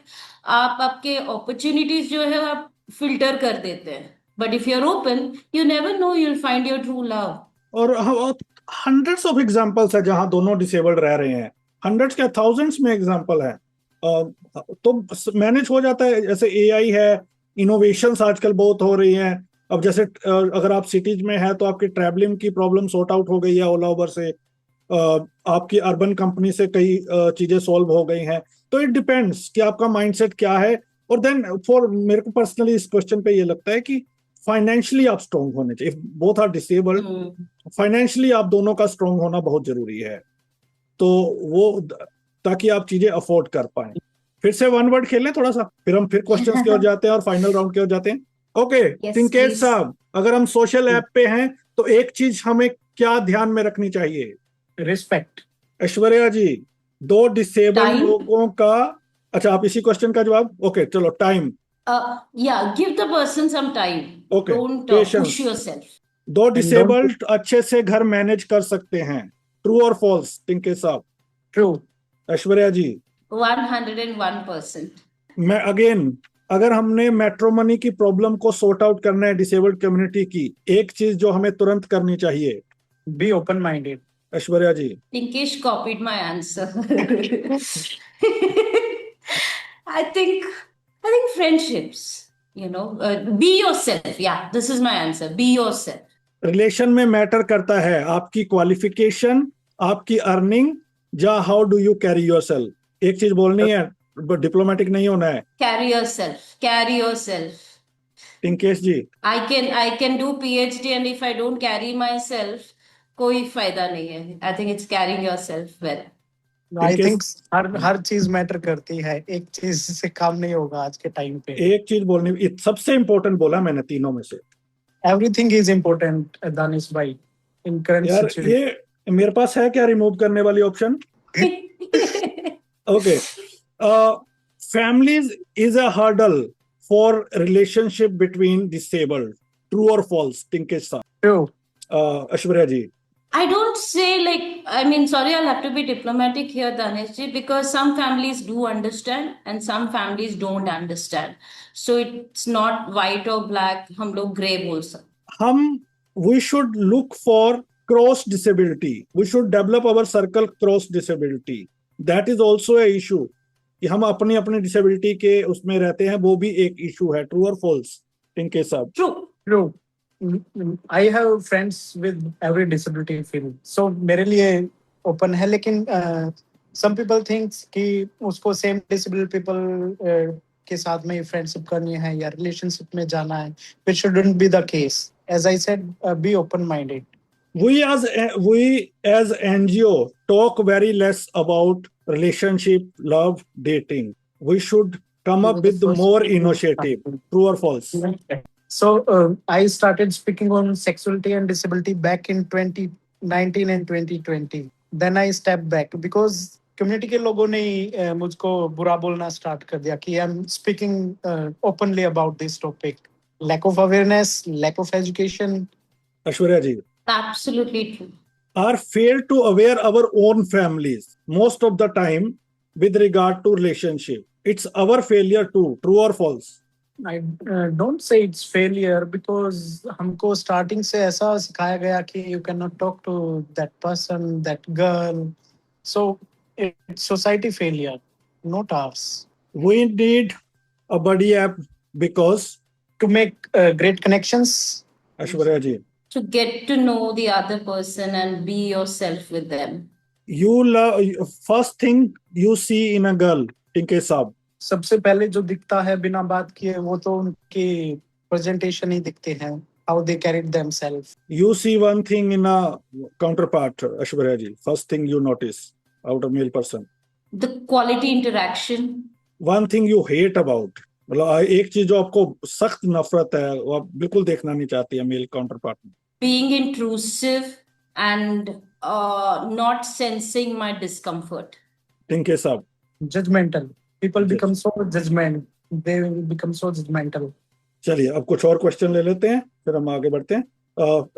आप आपके अपॉर्चुनिटीज जो है आप फिल्टर कर देते हैं। But if you are open, you never know, you will find your true love. और हंड्रेड्स ऑफ एग्जांपल्स है जहां दोनों डिसेबल्ड रह रहे हैं, हंड्रेड्स क्या थाउजेंड्स में एग्जांपल है, तो मैनेज हो जाता है। जैसे एआई है, इनोवेशंस आजकल बहुत हो रही हैं। अब जैसे अगर आप सिटीज में है तो आपकी ट्रैवलिंग की प्रॉब्लम सॉर्ट आउट हो गई है ओला उबर से, आपकी अर्बन कंपनी से कई चीजें सॉल्व हो गई हैं। तो इट डिपेंड्स कि आपका माइंडसेट क्या है और देन फॉर मेरे को पर्सनली इस क्वेश्चन पे ये लगता है कि फाइनेंशियली आप स्ट्रांग होने चाहिए, बोथ आर डिसेबल्ड, फाइनेंशियली आप दोनों का स्ट्रांग होना बहुत जरूरी है, तो वो ताकि आप चीजें अफोर्ड कर पाए। फिर से वन वर्ड खेल लें थोड़ा सा, फिर हम फिर क्वेश्चंस की ओर जाते हैं और फाइनल राउंड की ओर जाते हैं। Okay Tinket please. साहब, अगर हम सोशल ऐप पे हैं तो एक चीज हमें क्या ध्यान में रखनी चाहिए? रिस्पेक्ट। ऐश्वर्या जी, 2 डिसेबल Time. लोगों का, अच्छा आप इसी क्वेश्चन का जवाब, ओके चलो time, Yeah, give the person some time. Okay, Don't patience. push yourself. 2 disabled अच्छे से घर मैनेज कर सकते हैं, ट्रू और फॉल्स? तिनकेत साहब। ट्रू। ऐश्वर्या जी। 101%. मैं अगेन, अगर हमने मैट्रोमनी की प्रॉब्लम को सॉर्ट आउट करना है डिसेबल्ड कम्युनिटी की, एक चीज जो हमें तुरंत करनी चाहिए? Be open minded. Aishwarya ji. Pinkish copied my answer. I think friendships, be yourself. Yeah, this is my answer. Be yourself. Relation में मैटर करता है आपकी क्वालिफिकेशन, आपकी अर्निंग, या how do you carry yourself? एक चीज बोलनी है, डिप्लोमेटिक नहीं होना है। Carry yourself. Carry yourself. Pinkesh ji. I can do PhD and if I don't carry myself, कोई फायदा नहीं है. I think it's carrying yourself well. I think हर चीज मैटर करती है, एक चीज से काम नहीं होगा आज के टाइम पे। एक चीज बोलनी, सबसे इंपॉर्टेंट बोला मैंने तीनों में से। एवरीथिंग इज इम्पोर्टेंट दानिश भाई इन करंट यार सिचुएशन। ये मेरे पास है क्या रिमूव करने वाली option? Okay, families is a hurdle for relationship between disabled, true or false? Tinkesh sir. True. Ashwarya ji. I don't say sorry, I'll have to be diplomatic here, Daneshji, because some families do understand and some families don't understand. So it's not white or black, हम लोग grey बोल सकते। We should look for cross disability. We should develop our circle cross disability. That is also a issue. कि हम अपनी अपनी disability के उसमें रहते हैं, वो भी एक इशू है। ट्रू और फॉल्स इनके साथ? True. I have friends with every disability field, so मेरे लिए ओपन है, लेकिन सम पीपल थिंक्स कि उसको सेम डिसेबल पीपल के साथ में फ्रेंडशिप करनी है या रिलेशनशिप में जाना है, which shouldn't be the case. As I said, be open minded. We as NGO talk very less about relationship, love, dating. We should come up with more initiative. True or false? So I started speaking on sexuality and disability back in 2019 and 2020. Then I stepped back because community के लोगों ने मुझको बुरा बोलना start कर दिया कि I'm speaking openly about this topic. Lack of awareness, lack of education. Ashwarya ji. Absolutely true. Are fail to aware our own families most of the time with regard to relationship. It's our failure too. True or false? I don't say it's failure because हमको starting से ऐसा सिखाया गया कि you cannot talk to that person, that girl. So it's society failure, not ours. We need a buddy app because to make great connections. Ashwarya ji. To get to know the other person and be yourself with them. You love first thing you see in a girl, Tinkesh साहब। सबसे पहले जो दिखता है बिना बात किए वो तो उनकी प्रेजेंटेशन ही दिखते हैं, how they carried themselves. You see one thing in a counterpart, Ashwarya ji. First thing you notice out of male person. The quality interaction. One thing you hate about, मतलब एक चीज जो आपको सख्त नफरत है, वो आप बिल्कुल देखना नहीं चाहती है मेल काउंटरपार्ट में। Being intrusive and not sensing my discomfort. Tinkesh साहब। Judgmental. People become so judgmental. They will become so judgmental. चलिए अब कुछ और क्वेश्चन ले लेते हैं, फिर हम आगे बढ़ते हैं।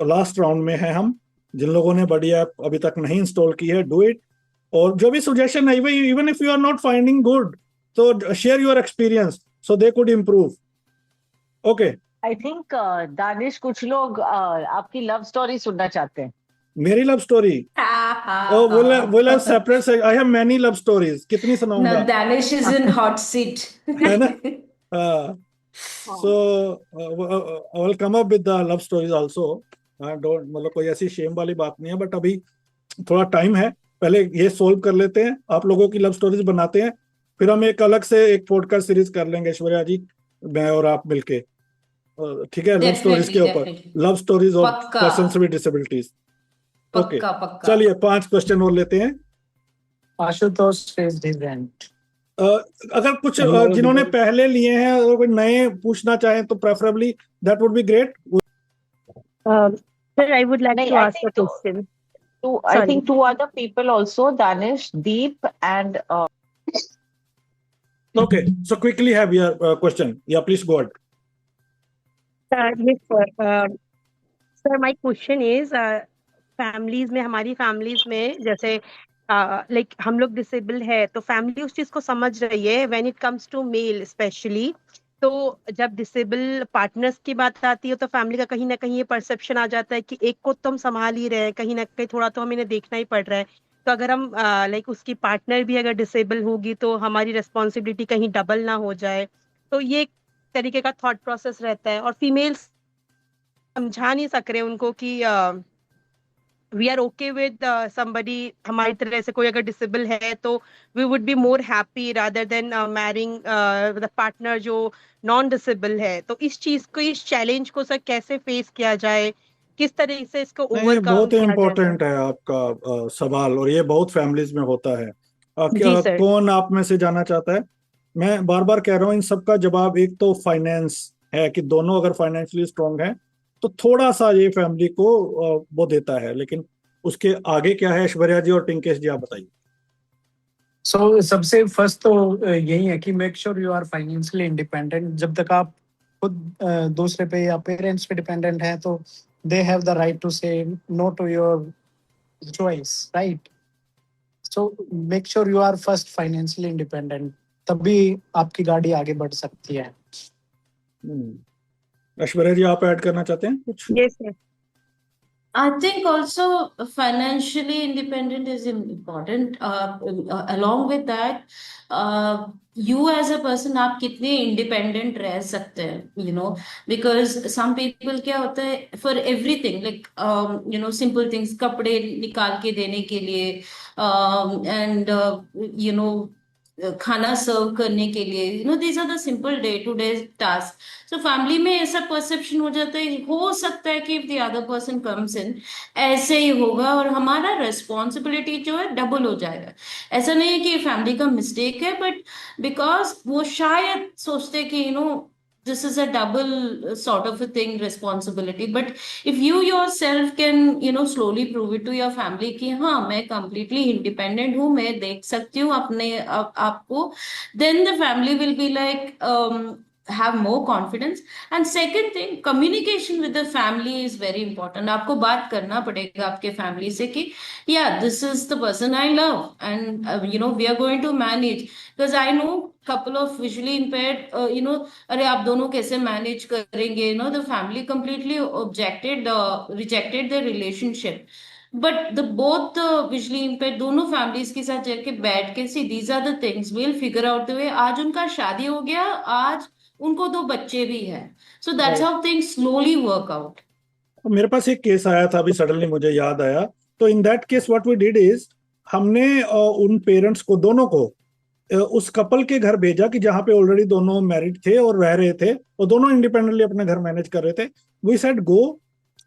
लास्ट राउंड में है हम। जिन लोगों ने बड़ी ऐप अभी तक नहीं इंस्टॉल की है, डू इट। और जो भी सजेशन है, even if you are not finding good, तो share your experience so they could improve. Okay. I think Danish, कुछ लोग आपकी लव स्टोरी सुनना चाहते हैं। मेरी love story? Oh, we'll have separate. I have many love stories. कितनी सुनाऊंगा? No, Danish is in hot seat. है ना? So I will come up with the love stories also. Don't, मतलब कोई ऐसी शेम वाली बात नहीं है, बट अभी थोड़ा टाइम है, पहले ये सोल्व कर लेते हैं। आप लोगों की लव स्टोरीज बनाते हैं, फिर हम एक अलग से एक पॉडकास्ट सीरीज कर लेंगे ऐश्वर्या जी, मैं और आप मिलके, ठीक है, लव स्टोरीज के ऊपर, लव स्टोरीज ऑफ पक्का पर्सन विद डिसेबिलिटीज। ओके, पक्का पक्का। चलिए 5 क्वेश्चन और लेते हैं। Ashutosh raised his hand. अगर कुछ Hello, जिन्होंने everybody. पहले लिए हैं अगर कोई नए पूछना चाहें तो preferably that would be great. Sir, I would like नहीं, to I ask a think question. I Sorry. think 2 other people also, Danish, Deep, and Okay, so quickly have your question. Yeah, please go ahead. Yes, sir. Sir, my question is, families में, हमारी families में जैसे like हम लोग disabled है तो family उस चीज को समझ रही है when it comes to male especially। तो जब डिसेबल पार्टनर्स की बात आती है तो फैमिली का कहीं ना कहीं ये परसेप्शन आ जाता है कि एक को तो हम संभाल ही रहे हैं, कहीं ना कहीं थोड़ा तो हमें इन्हें देखना ही पड़ रहा है। तो अगर हम लाइक उसकी पार्टनर भी अगर डिसेबल होगी तो हमारी रिस्पॉन्सिबिलिटी कहीं डबल ना हो जाए, तो ये एक तरीके का थॉट प्रोसेस रहता है। और फीमेल्स समझा नहीं सक रहे उनको कि we are okay with somebody, हमारी तरह से कोई अगर डिसेबल है तो we would be more happy rather than marrying the partner जो नॉन डिसेबल है। तो इस चीज को, इस चैलेंज को सर कैसे फेस किया जाए, किस तरह से इसको नहीं, ये ओवरकम बहुत किया जाए? इम्पोर्टेंट है आपका सवाल, और ये बहुत फैमिलीज में होता है। जी सर। कौन आप में से जाना चाहता है? मैं बार बार कह रहा हूँ इन सब का जवाब एक तो फाइनेंस है कि दोनों अगर फाइनेंशियली स्ट्रांग है तो थोड़ा सा ये फैमिली को वो देता है, लेकिन उसके आगे क्या है ऐश्वर्या जी और टिंकेश जी, आप बताइए। So सबसे फर्स्ट तो यही है कि make sure you are financially independent. जब तक आप खुद दूसरे पे या पेरेंट्स पे डिपेंडेंट हैं तो they have the right to say no to your choice, right? So make sure you are first financially independent, तभी आपकी गाड़ी आगे बढ़ सकती है। ऐश्वर्या जी, आप ऐड करना चाहते हैं कुछ? Yes sir. I think also financially independent is important. Along with that, you as a person आप कितने independent रह सकते हैं, because some people क्या होता है for everything like simple things, कपड़े निकाल के देने के लिए and खाना सर्व करने के लिए, these are the simple day to day tasks. So family में ऐसा परसेप्शन हो जाता है, हो सकता है कि if the other person comes in ऐसे ही होगा और हमारा रिस्पॉन्सिबिलिटी जो है डबल हो जाएगा। ऐसा नहीं है कि फैमिली का मिस्टेक है, बट बिकॉज वो शायद सोचते कि this is a double sort of a thing, responsibility. But if you yourself can slowly prove it to your family कि हाँ मैं completely independent हूँ, मैं देख सकती हूँ अपने आपको, then the family will be like have more confidence. And second thing, communication with the family is very important. आपको बात करना पड़ेगा आपके family से कि yeah, this is the person I love and we are going to manage, because I know couple of visually impaired, अरे आप दोनों कैसे मैनेज करेंगे? The family completely rejected the relationship. But both the visually impaired दोनों families के साथ जाके बैठ के see these are the things we'll figure out the way. आज उनका शादी हो गया, आज उनको 2 बच्चे भी हैं, so that's how things slowly work out. मेरे पास एक केस आया था अभी, सडनली मुझे याद आया। तो in that case what we did is, हमने उन पेरेंट्स को, दोनों को, उस कपल के घर भेजा कि जहाँ पे ऑलरेडी दोनों मैरिड थे और रह रहे थे और दोनों इंडिपेंडेंटली अपने घर मैनेज कर रहे थे। वी सेड गो,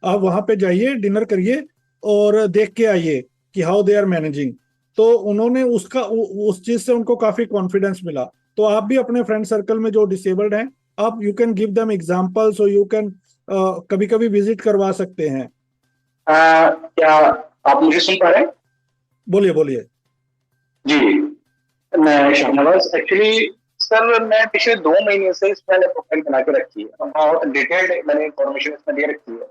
आप वहां पे जाइए, डिनर करिए और देख के आइए कि हाउ दे आर मैनेजिंग। तो उन्होंने उस चीज से उनको काफी कॉन्फिडेंस मिला। तो आप भी अपने फ्रेंड सर्कल में जो डिसेबल्ड हैं, आप you can give them examples, और यू कैन कभी कभी विजिट करवा सकते हैं। क्या आप मुझे सुन पा रहे हैं? बोलिए बोलिए जी, मैं शाहनवाज। एक्चुअली सर मैं पिछले 2 महीने से इस मैंने प्रोफाइल बना के रखी है और डिटेल्ड मैंने इन्फॉर्मेशन इसमें दे रखी है।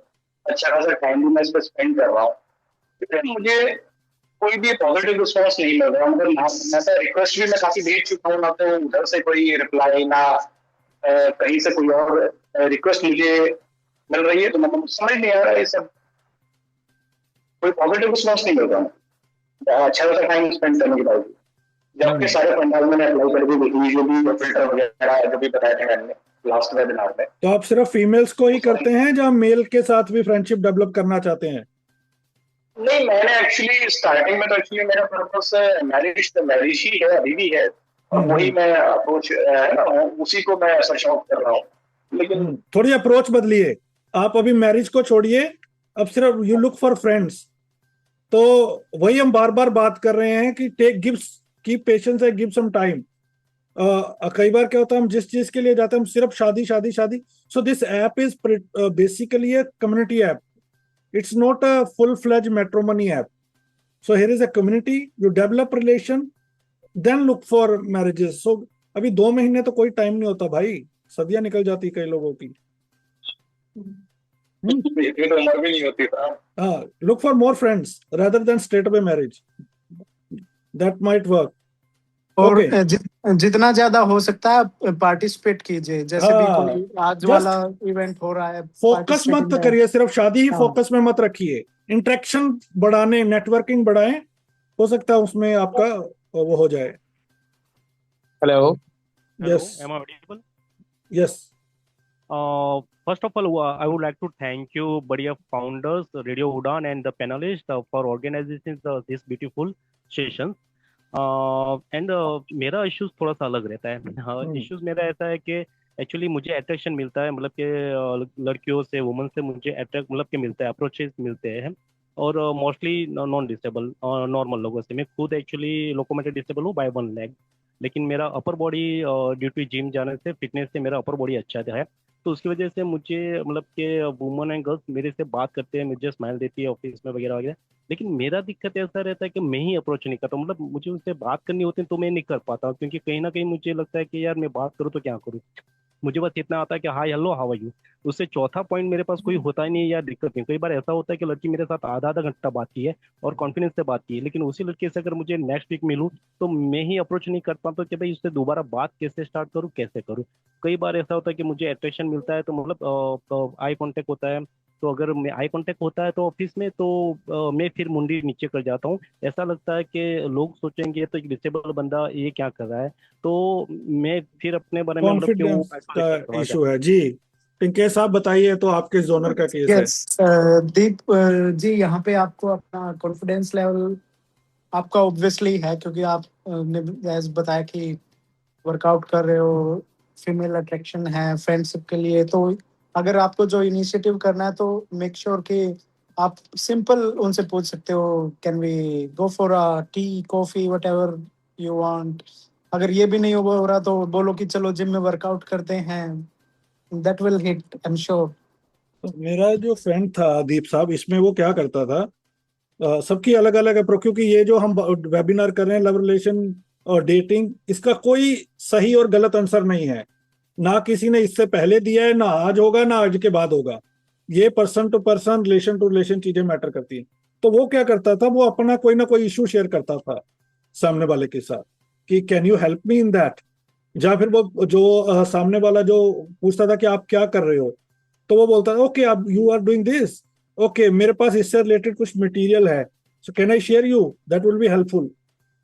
अच्छा खासा टाइम भी मैं इस पर स्पेंड कर रहा हूँ, लेकिन मुझे कोई भी पॉजिटिव रिस्पॉन्स नहीं मिल रहा। मतलब मैं रिक्वेस्ट भी मैं काफी दे चुका हूँ, ना तो उधर से कोई रिप्लाई, ना कहीं से कोई और रिक्वेस्ट मुझे मिल रही है। तो मतलब समझ नहीं आ रहा है, सब कोई पॉजिटिव रिस्पॉन्स नहीं मिल रहा। अच्छा खासा टाइम स्पेंड करने के बावजूद जबकि सारे पंडाल मैंने अप्लाई करके देखी, जो भी फिल्टर वगैरह जो भी बताया था मैंने लास्ट वेबिनार में। तो आप सिर्फ फीमेल्स को ही करते हैं या मेल के साथ भी फ्रेंडशिप डेवलप करना चाहते हैं? नहीं, मैंने एक्चुअली स्टार्टिंग में तो एक्चुअली मेरा पर्पस मैरिज ही है, अभी भी है। और वही मैं अप्रोच उसी को मैं ऐसा शॉर्ट कर रहा हूँ, लेकिन थोड़ी अप्रोच बदलिए। आप अभी मैरिज को छोड़िए, अब सिर्फ यू लुक फॉर फ्रेंड्स। तो वही हम बार बार बात कर रहे हैं कि take gives, keep patience and give some time. कई बार क्या होता है, हम जिस चीज के लिए जाते हैं हम सिर्फ शादी शादी शादी। So this app is basically a community app. It's not a full-fledged matrimony app. So here is a community, you develop relation, then look for marriages. So अभी 2 महीने तो कोई टाइम नहीं होता भाई, सदियां निकल जाती कई लोगों की। इतनी तो उम्र भी नहीं होती था। Look for more friends rather than straight away marriage. That might work. और Okay. जितना ज्यादा हो सकता है पार्टिसिपेट कीजिए, जैसे भी कोई आज वाला इवेंट हो रहा है, फोकस मत करिए, सिर्फ शादी ही फोकस में मत रखिए। इंटरेक्शन बढ़ाने, नेटवर्किंग बढ़ाएं, हो सकता है उसमें आपका वो हो जाए। Hello. Yes. Am I audible? Yes. First of all, I would like to thank you, Badia founders, Radio Udan, and the panelists for organizing this beautiful session. And मेरा इश्यूज थोड़ा सा अलग रहता है। इश्यूज मेरा ऐसा है कि एक्चुअली मुझे अट्रैक्शन मिलता है, मतलब कि लड़कियों से, वुमन से मुझे अट्रैक्ट मतलब कि मिलता है, अप्रोचेस मिलते हैं। और मोस्टली नॉन डिसेबल नॉर्मल लोगों से। मैं खुद एक्चुअली लोकोमोटिव डिसेबल हूँ बाय 1 लेग, लेकिन मेरा upper body due to gym जाने से, फिटनेस से मेरा अपर बॉडी अच्छा है। तो उसकी वजह से मुझे मतलब कि वुमन एंड गर्ल्स मेरे से बात करते हैं, मुझे स्माइल देती है ऑफिस में वगैरह वगैरह। लेकिन मेरा दिक्कत ऐसा रहता है कि मैं ही अप्रोच नहीं करता, मतलब मुझे उनसे बात करनी होती है तो मैं नहीं कर पाता, क्योंकि कहीं ना कहीं मुझे लगता है कि यार मैं बात करूँ तो क्या करूँ। मुझे बस इतना आता है कि hi hello how are you, उससे चौथा पॉइंट मेरे पास कोई होता ही नहीं है या दिक्कत नहीं। कई बार ऐसा होता है कि लड़की मेरे साथ आधा आधा घंटा बात की है और कॉन्फिडेंस से बात की है, लेकिन उसी लड़के से अगर मुझे नेक्स्ट वीक मिलूं तो मैं ही अप्रोच नहीं कर पाता कि भाई उससे दोबारा बात कैसे स्टार्ट करूं, कैसे करूं। कई बार ऐसा होता है कि मुझे अट्रैक्शन मिलता है तो मतलब आई कांटेक्ट होता है, तो अगर मैं आई कांटेक्ट होता है तो ऑफिस में तो मैं फिर मुंडी नीचे कर जाता हूँ। ऐसा लगता है कि लोग सोचेंगे तो एक डिसेबल बंदा ये क्या कर रहा है, तो मैं फिर अपने बारे में मतलब कि वो कॉन्फिडेंस का इशू है जी। पिंकेश आप बताइए, तो आपके जोनर का केस है। यस दीप जी, यहाँ पे आपको अपना कॉन्फिडेंस लेवल आपका ऑब्वियसली है, क्योंकि आप ने बताया कि वर्कआउट कर रहे हो, फीमेल अट्रैक्शन है फ्रेंडशिप के लिए। तो अगर आपको जो इनिशिएटिव करना है तो मेक श्योर कि आप सिंपल उनसे पूछ सकते हो, can we go for a tea, coffee, whatever you want. अगर ये भी नहीं हो रहा तो बोलो कि चलो जिम में वर्कआउट करते हैं, that will hit, I am sure. तो मेरा जो फ्रेंड था दीप साहब, इसमें वो क्या करता था, सबकी अलग अलग अप्रोच, क्योंकि ये जो हम वेबिनार कर रहे हैं लव रिलेशन और डेटिंग, इसका कोई सही और गलत आंसर नहीं है। ना किसी ने इससे पहले दिया है, ना आज होगा, ना आज के बाद होगा। ये person to person, relation to relation चीजें मैटर करती हैं। तो वो क्या करता था, वो अपना कोई ना कोई इशू शेयर करता था सामने वाले के साथ कि can you help me in that. या फिर वो जो सामने वाला जो पूछता था कि आप क्या कर रहे हो, तो वो बोलता था ओके आप you are doing this, okay मेरे पास इससे रिलेटेड कुछ मटेरियल है, so can I share you, that will be helpful.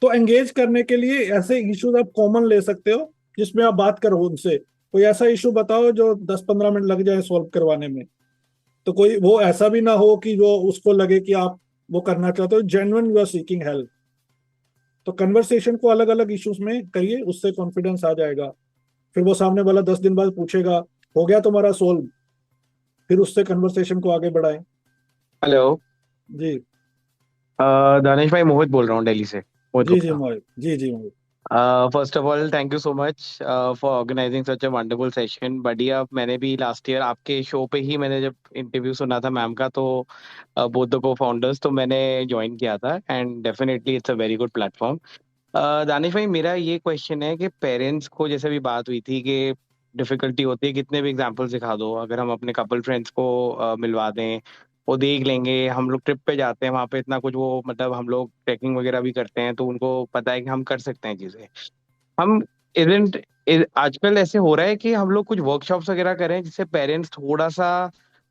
तो एंगेज करने के लिए ऐसे इश्यूज आप कॉमन ले सकते हो जिसमें आप बात करो उनसे। कोई ऐसा इशू बताओ जो 10-15 मिनट लग जाए सॉल्व करवाने में। तो कोई वो ऐसा भी ना हो कि जो उसको लगे कि आप वो करना चाहते हो, genuine you are seeking help. तो कन्वर्सेशन को अलग अलग इश्यूज में करिए, उससे कॉन्फिडेंस आ जाएगा। फिर वो सामने वाला 10 दिन बाद पूछेगा हो गया तुम्हारा सोल्व, फिर उससे कन्वर्सेशन को आगे बढ़ाएं। हेलो जी दानिश भाई, मोहित बोल रहा हूँ दिल्ली से। जी मोहित, जी Mohit. First of all thank you so much for organising such a wonderful session. बढ़िया, मैंने भी लास्ट ईयर आपके शो पे ही मैंने जब इंटरव्यू सुना था मैम का, तो बोथ द को फाउंडर्स, तो मैंने ज्वाइन किया था and definitely it's a very good platform. Danish भाई, मेरा ये क्वेश्चन है कि पेरेंट्स को, जैसे भी बात हुई थी कि डिफिकल्टी होती है, कितने भी एग्जाम्पल दिखा दो, अगर हम अपने कपल फ्रेंड्स को मिलवा दें, वो देख लेंगे। हम लोग ट्रिप पे जाते हैं, वहाँ पे इतना कुछ वो मतलब हम लोग ट्रैकिंग वगैरह भी करते हैं, तो उनको पता है कि हम कर सकते हैं चीजें। हम इवेंट आजकल ऐसे हो रहा है कि हम लोग कुछ वर्कशॉप्स वगैरह करें जिससे पेरेंट्स थोड़ा सा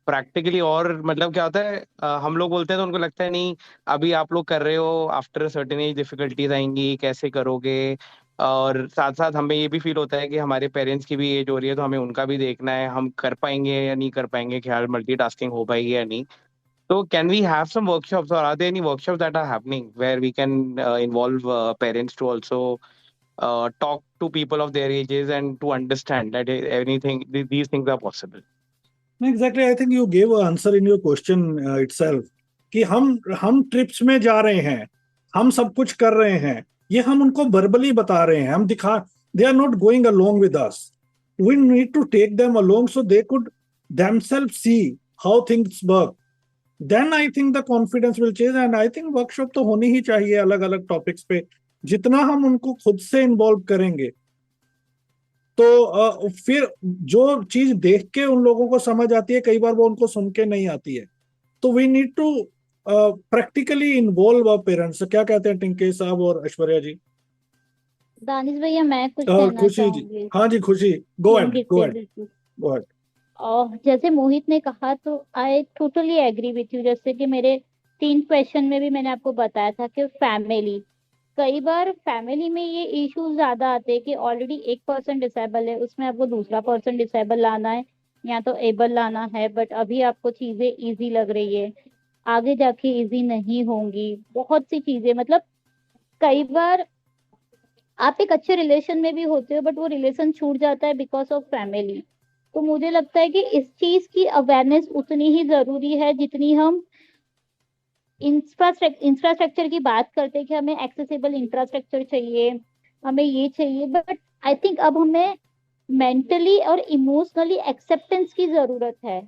प्रैक्टिकली, और मतलब क्या होता है हम लोग बोलते हैं तो उनको लगता है नहीं अभी आप लोग कर रहे हो, आफ्टर सर्टेन एज डिफिकल्टीज आएंगी, कैसे करोगे। और साथ साथ हमें ये भी फील होता है कि हमारे पेरेंट्स की भी एज हो रही है, तो हमें उनका भी देखना है, हम कर पाएंगे या नहीं कर पाएंगे, ख्याल मल्टीटास्किंग हो पाएगी या नहीं। So can we have some workshops, or are there any workshops that are happening where we can involve parents to also talk to people of their ages and to understand that these things are possible. Exactly, I think you gave an answer in your question itself कि हम trips में जा रहे हैं, हम सब कुछ कर रहे हैं, ये हम उनको वर्बली बता रहे हैं, हम दिखा, they are not going along with us. We need to take them along so they could themselves see how things work. Then I think the confidence will change, and I think workshop तो होनी ही चाहिए अलग अलग topics पे. जितना हम उनको खुद से इन्वॉल्व करेंगे तो फिर जो चीज देख के उन लोगों को समझ आती है, कई बार वो उनको सुन के नहीं आती है. तो we need to practically involve our parents. क्या कहते हैं टिंके साहब और ऐश्वर्या जी? दानिश भैया मैं कुछ कहना खुशी जी. चाहूंगी हाँ जी खुशी, गो अहेड मोहित गो से अहेड बिल्कुल। Go ahead. और जैसे मोहित ने कहा तो I totally agree with you. जैसे कि मेरे 3 क्वेश्चन में भी मैंने आपको बताया था कि फैमिली, कई बार फैमिली में ये इश्यूज ज्यादा आते हैं कि ऑलरेडी एक पर्सन डिसेबल है, उसमें आपको दूसरा पर्सन डिसेबल लाना है या तो एबल लाना है, बट अभी आपको चीजें इजी लग रही है, आगे जाके इजी नहीं होंगी। बहुत सी चीजें, मतलब कई बार आप एक अच्छे रिलेशन में भी होते हो बट वो रिलेशन छूट जाता है बिकॉज ऑफ फैमिली। तो मुझे लगता है कि इस चीज की अवेयरनेस उतनी ही जरूरी है जितनी हम इंफ्रास्ट्रक्चर की बात करते हैं कि हमें एक्सेसिबल इंफ्रास्ट्रक्चर चाहिए, हमें ये चाहिए, बट आई थिंक अब हमें मेंटली और इमोशनली एक्सेप्टेंस की जरूरत है।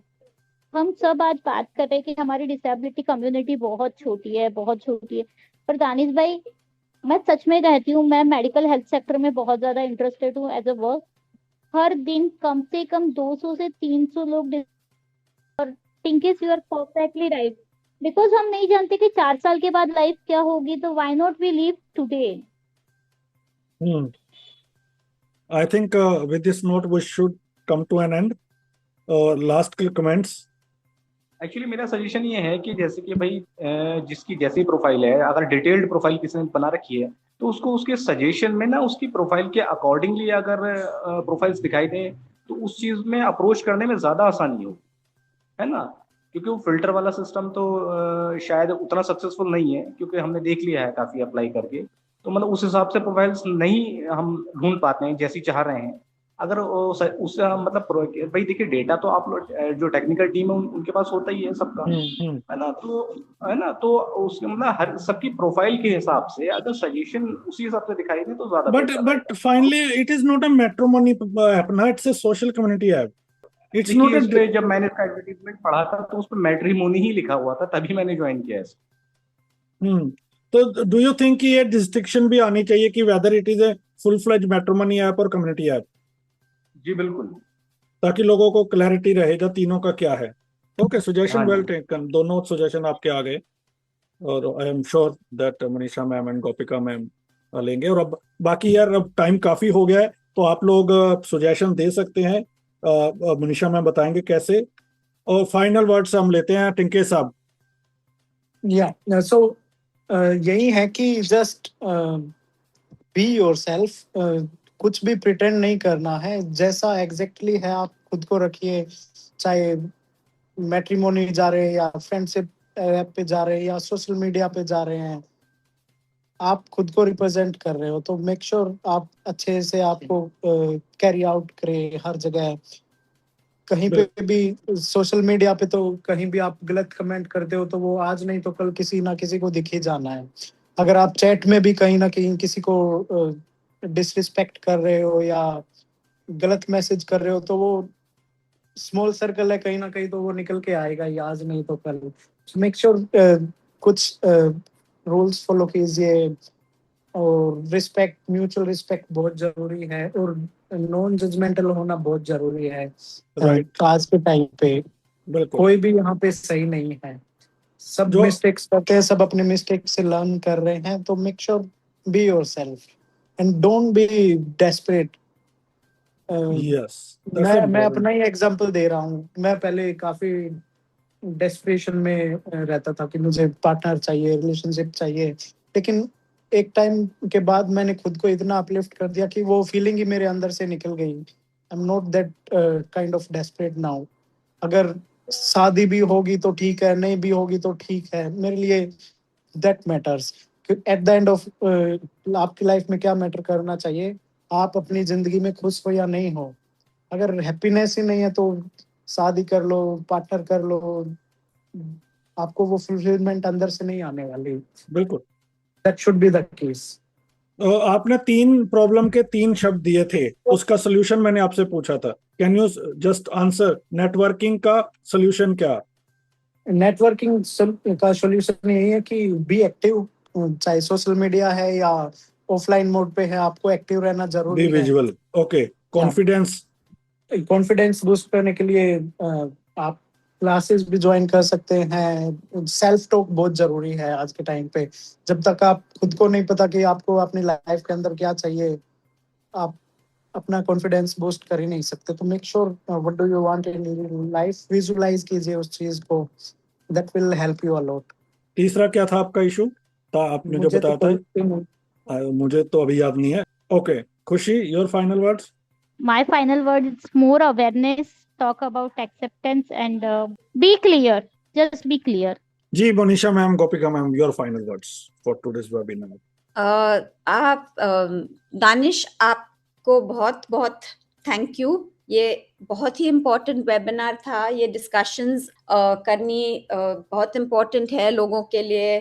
हम सब आज बात कर रहे हैं कि हमारी डिसेबिलिटी कम्युनिटी बहुत छोटी है, बहुत छोटी है, पर दानिश भाई मैं सच में कहती हूँ, मैं मेडिकल हेल्थ सेक्टर में बहुत ज्यादा इंटरेस्टेड हूँ एज अ वर्क। हर दिन कम से कम 200 से 300 लोग, और टिंकिस you are perfectly right, because हम नहीं जानते कि 4 साल के बाद लाइफ क्या होगी, तो why not we live today. I think with this note we should come to an end. Last comments. Actually मेरा सजेशन ये है कि जैसे कि भाई जिसकी जैसी प्रोफाइल है, अगर डिटेल्ड प्रोफाइल किसी ने बना रखी है तो उसको उसके सजेशन में ना उसकी प्रोफाइल के अकॉर्डिंगली अगर प्रोफाइल्स दिखाई दें तो उस चीज में अप्रोच करने में ज्यादा आसानी हो, है ना, क्योंकि वो फिल्टर वाला सिस्टम तो शायद उतना सक्सेसफुल नहीं है, क्योंकि हमने देख लिया है काफी अप्लाई करके। तो मतलब उस हिसाब से प्रोफाइल्स नहीं हम ढूंढ पाते हैं जैसी चाह रहे हैं। अगर उससे मतलब भाई देखिए, डेटा तो आप लोग जो टेक्निकल टीम है उनके पास होता ही है सबका, है ना, तो उसके मतलब हर सबकी प्रोफाइल के हिसाब से अगर सजेशन उसी हिसाब से दिखाई दे तो ज्यादा But finally it is not a matrimony app, no, it's a social community app. It's not a. इस पे जब मैंने इसका एडवर्टाइजमेंट पढ़ा था तो उस पे मैट्रिमोनी ही लिखा हुआ था, तभी मैंने ज्वाइन किया है। तो डू यू थिंक कि ये डिस्टिंक्शन भी आनी चाहिए कि whether it is a full fledge matrimony app और कम्युनिटी ऐप? जी बिल्कुल, ताकि लोगों को क्लैरिटी रहेगा तीनों का क्या है. ओके, सजेशन वेल टेकन, दोनों सजेशन आपके आ गए और आई am sure that Manisha ma'am and Gopika ma'am लेंगे. और अब बाकी यार अब टाइम काफी हो गया है तो आप लोग सजेशन दे सकते हैं. मनीषा मैम बताएंगे कैसे. और फाइनल वर्ड्स हम लेते हैं टिंके साहब. या सो यही है कि जस्ट बी योरसेल्फ, कुछ भी प्रिटेंड नहीं करना है, जैसा एग्जैक्टली है आप खुद को रखिए, चाहे मैट्रिमोनी जा रहे हैं या फ्रेंडशिप ऐप पे जा रहे हैं या सोशल मीडिया पे जा रहे हैं, आप खुद को रिप्रेजेंट कर रहे हो तो मेक श्योर आप अच्छे से आपको कैरी आउट करें हर जगह। कहीं पे भी सोशल मीडिया पे तो कहीं भी आप गलत कमेंट करते हो तो वो आज नहीं तो कल किसी ना किसी को दिख ही जाना है। अगर आप चैट में भी कहीं ना कहीं किसी को डिसरिस्पेक्ट कर रहे हो या गलत मैसेज कर रहे हो तो वो स्मॉल सर्कल है, कहीं ना कहीं तो वो निकल के आएगा ही, आज नहीं तो कल। मेक श्योर कुछ रूल्स फॉलो कीजिए और रिस्पेक्ट, म्यूचुअल रिस्पेक्ट बहुत जरूरी है और नॉन जजमेंटल होना बहुत जरूरी है। आज के टाइम पे कोई भी यहाँ पे सही नहीं है, सब मिस्टेक्स करते हैं, सब अपने मिस्टेक से लर्न कर रहे हैं। तो make sure be yourself and don't be desperate. मैं अपना ही एग्जांपल दे रहा हूँ। मैं पहले काफी डेस्परेशन में रहता था कि मुझे पार्टनर चाहिए, रिलेशनशिप चाहिए, लेकिन एक टाइम के बाद मैंने खुद को इतना अपलिफ्ट कर दिया कि वो फीलिंग ही मेरे अंदर से निकल गई। आई am not that kind of desperate now. अगर शादी भी होगी तो ठीक है, नहीं भी होगी तो ठीक है, मेरे लिए that matters. Eight the end of आपकी लाइफ में क्या मैटर करना चाहिए, आप अपनी जिंदगी में खुश हो या नहीं हो। अगर हैप्पीनेस ही नहीं है तो शादी कर लो, पार्टनर कर लो, आपको वो फुलफिलमेंट अंदर से नहीं आने वाली। बिल्कुल। That should be the case. आपने 3 प्रॉब्लम के 3 शब्द दिए थे, उसका सोल्यूशन मैंने आपसे पूछा था। Can you just answer networking का सोल्यूशन क्या? नेटवर्किंग का सोल्यूशन यही है कि बी एक्टिव, चाहे सोशल मीडिया है या ऑफलाइन मोड पे है, आपको एक्टिव रहना जरूरी बी है। विजुअल। ओके। कॉन्फिडेंस बूस्ट करने के लिए आप क्लासेस भी ज्वाइन कर सकते हैं। सेल्फ टॉक बहुत जरूरी है आज के टाइम पे। जब तक आप खुद को नहीं पता कि आपको अपनी लाइफ के अंदर क्या चाहिए, आप अपना कॉन्फिडेंस बूस्ट कर ही नहीं सकते। तो make sure what do you want in life, visualize कीजिए उस चीज को, that will help you a lot. तीसरा क्या था आपका इशू? आपने जो बताया था, मुझे तो अभी याद नहीं है। ओके, खुशी, your final words? My final word is more awareness, talk about acceptance and be clear. Just be clear. जी Monisha ma'am, Gopika ma'am, your final words for today's webinar. Danish, आपको बहुत बहुत थैंक यू। ये बहुत ही इम्पोर्टेंट वेबिनार था। ये discussions करनी बहुत इम्पोर्टेंट है लोगों के लिए।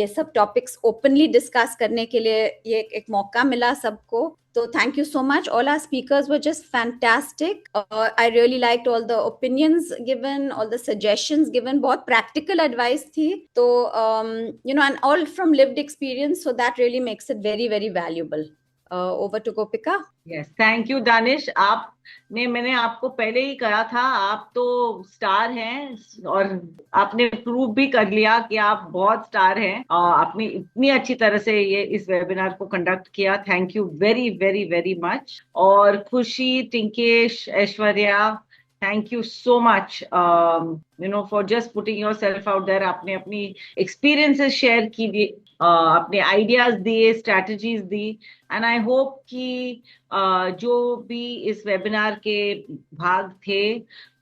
ये सब टॉपिक्स ओपनली डिस्कस करने के लिए ये एक मौका मिला सबको। तो thank you so much. All our speakers were just fantastic. I really liked all the opinions given, all the suggestions given. बहुत practical advice थी। तो and all from lived experience. So that really makes it very, very valuable. Over to Gopika. Yes, thank you Danish. मैंने आपको पहले ही कहा था, आप तो स्टार हैं और आपने प्रूव भी कर लिया कि आप बहुत स्टार हैं। आपने इतनी अच्छी तरह से ये इस वेबिनार को कंडक्ट किया। Thank you very very very much. और Khushi, Tinkesh, Aishwarya, thank you so much for just putting yourself out there. आपने अपनी एक्सपीरियंसेस शेयर की, अपने आइडियाज दिए, स्ट्रैटेजीज दी। एंड आई होप कि जो भी इस वेबिनार के भाग थे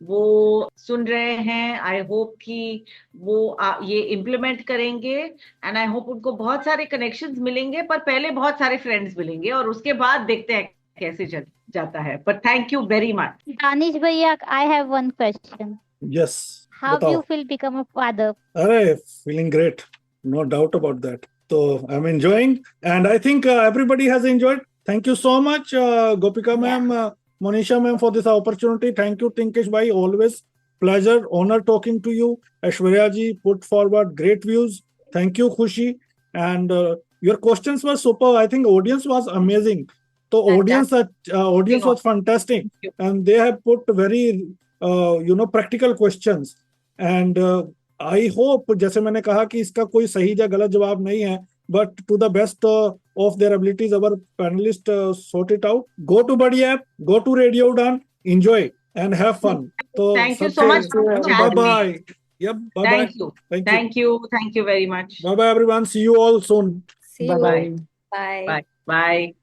वो सुन रहे हैं, आई होप कि वो ये इम्प्लीमेंट करेंगे। एंड आई होप उनको बहुत सारे कनेक्शंस मिलेंगे, पर पहले बहुत सारे फ्रेंड्स मिलेंगे और उसके बाद देखते हैं कैसे जाता है। पर thank you very much. Danish भैया, I have one question. Yes, How बताओ। you feel become a father? अरे, feeling great, no doubt about that. So I'm enjoying, and I think everybody has enjoyed. Thank you so much, Gopika ma'am, Monisha ma'am, for this opportunity. Thank you, Tinkesh bhai. Always pleasure, honor talking to you. Aishwarya ji put forward great views. Thank you, Khushi. And your questions were super. I think audience was amazing. So audience was fantastic, and they have put very practical questions. And I hope, जैसे मैंने कहा कि इसका कोई सही या गलत जवाब नहीं है, but to the best of their abilities, our panelists sort it out. Go to Buddy app, go to Radio Udan, enjoy and have fun. So thank you so much. Bye bye. Yep. Bye bye. Thank you. Thank you very much. Bye bye everyone. See you all soon. See you. Bye. Bye. Bye. Bye.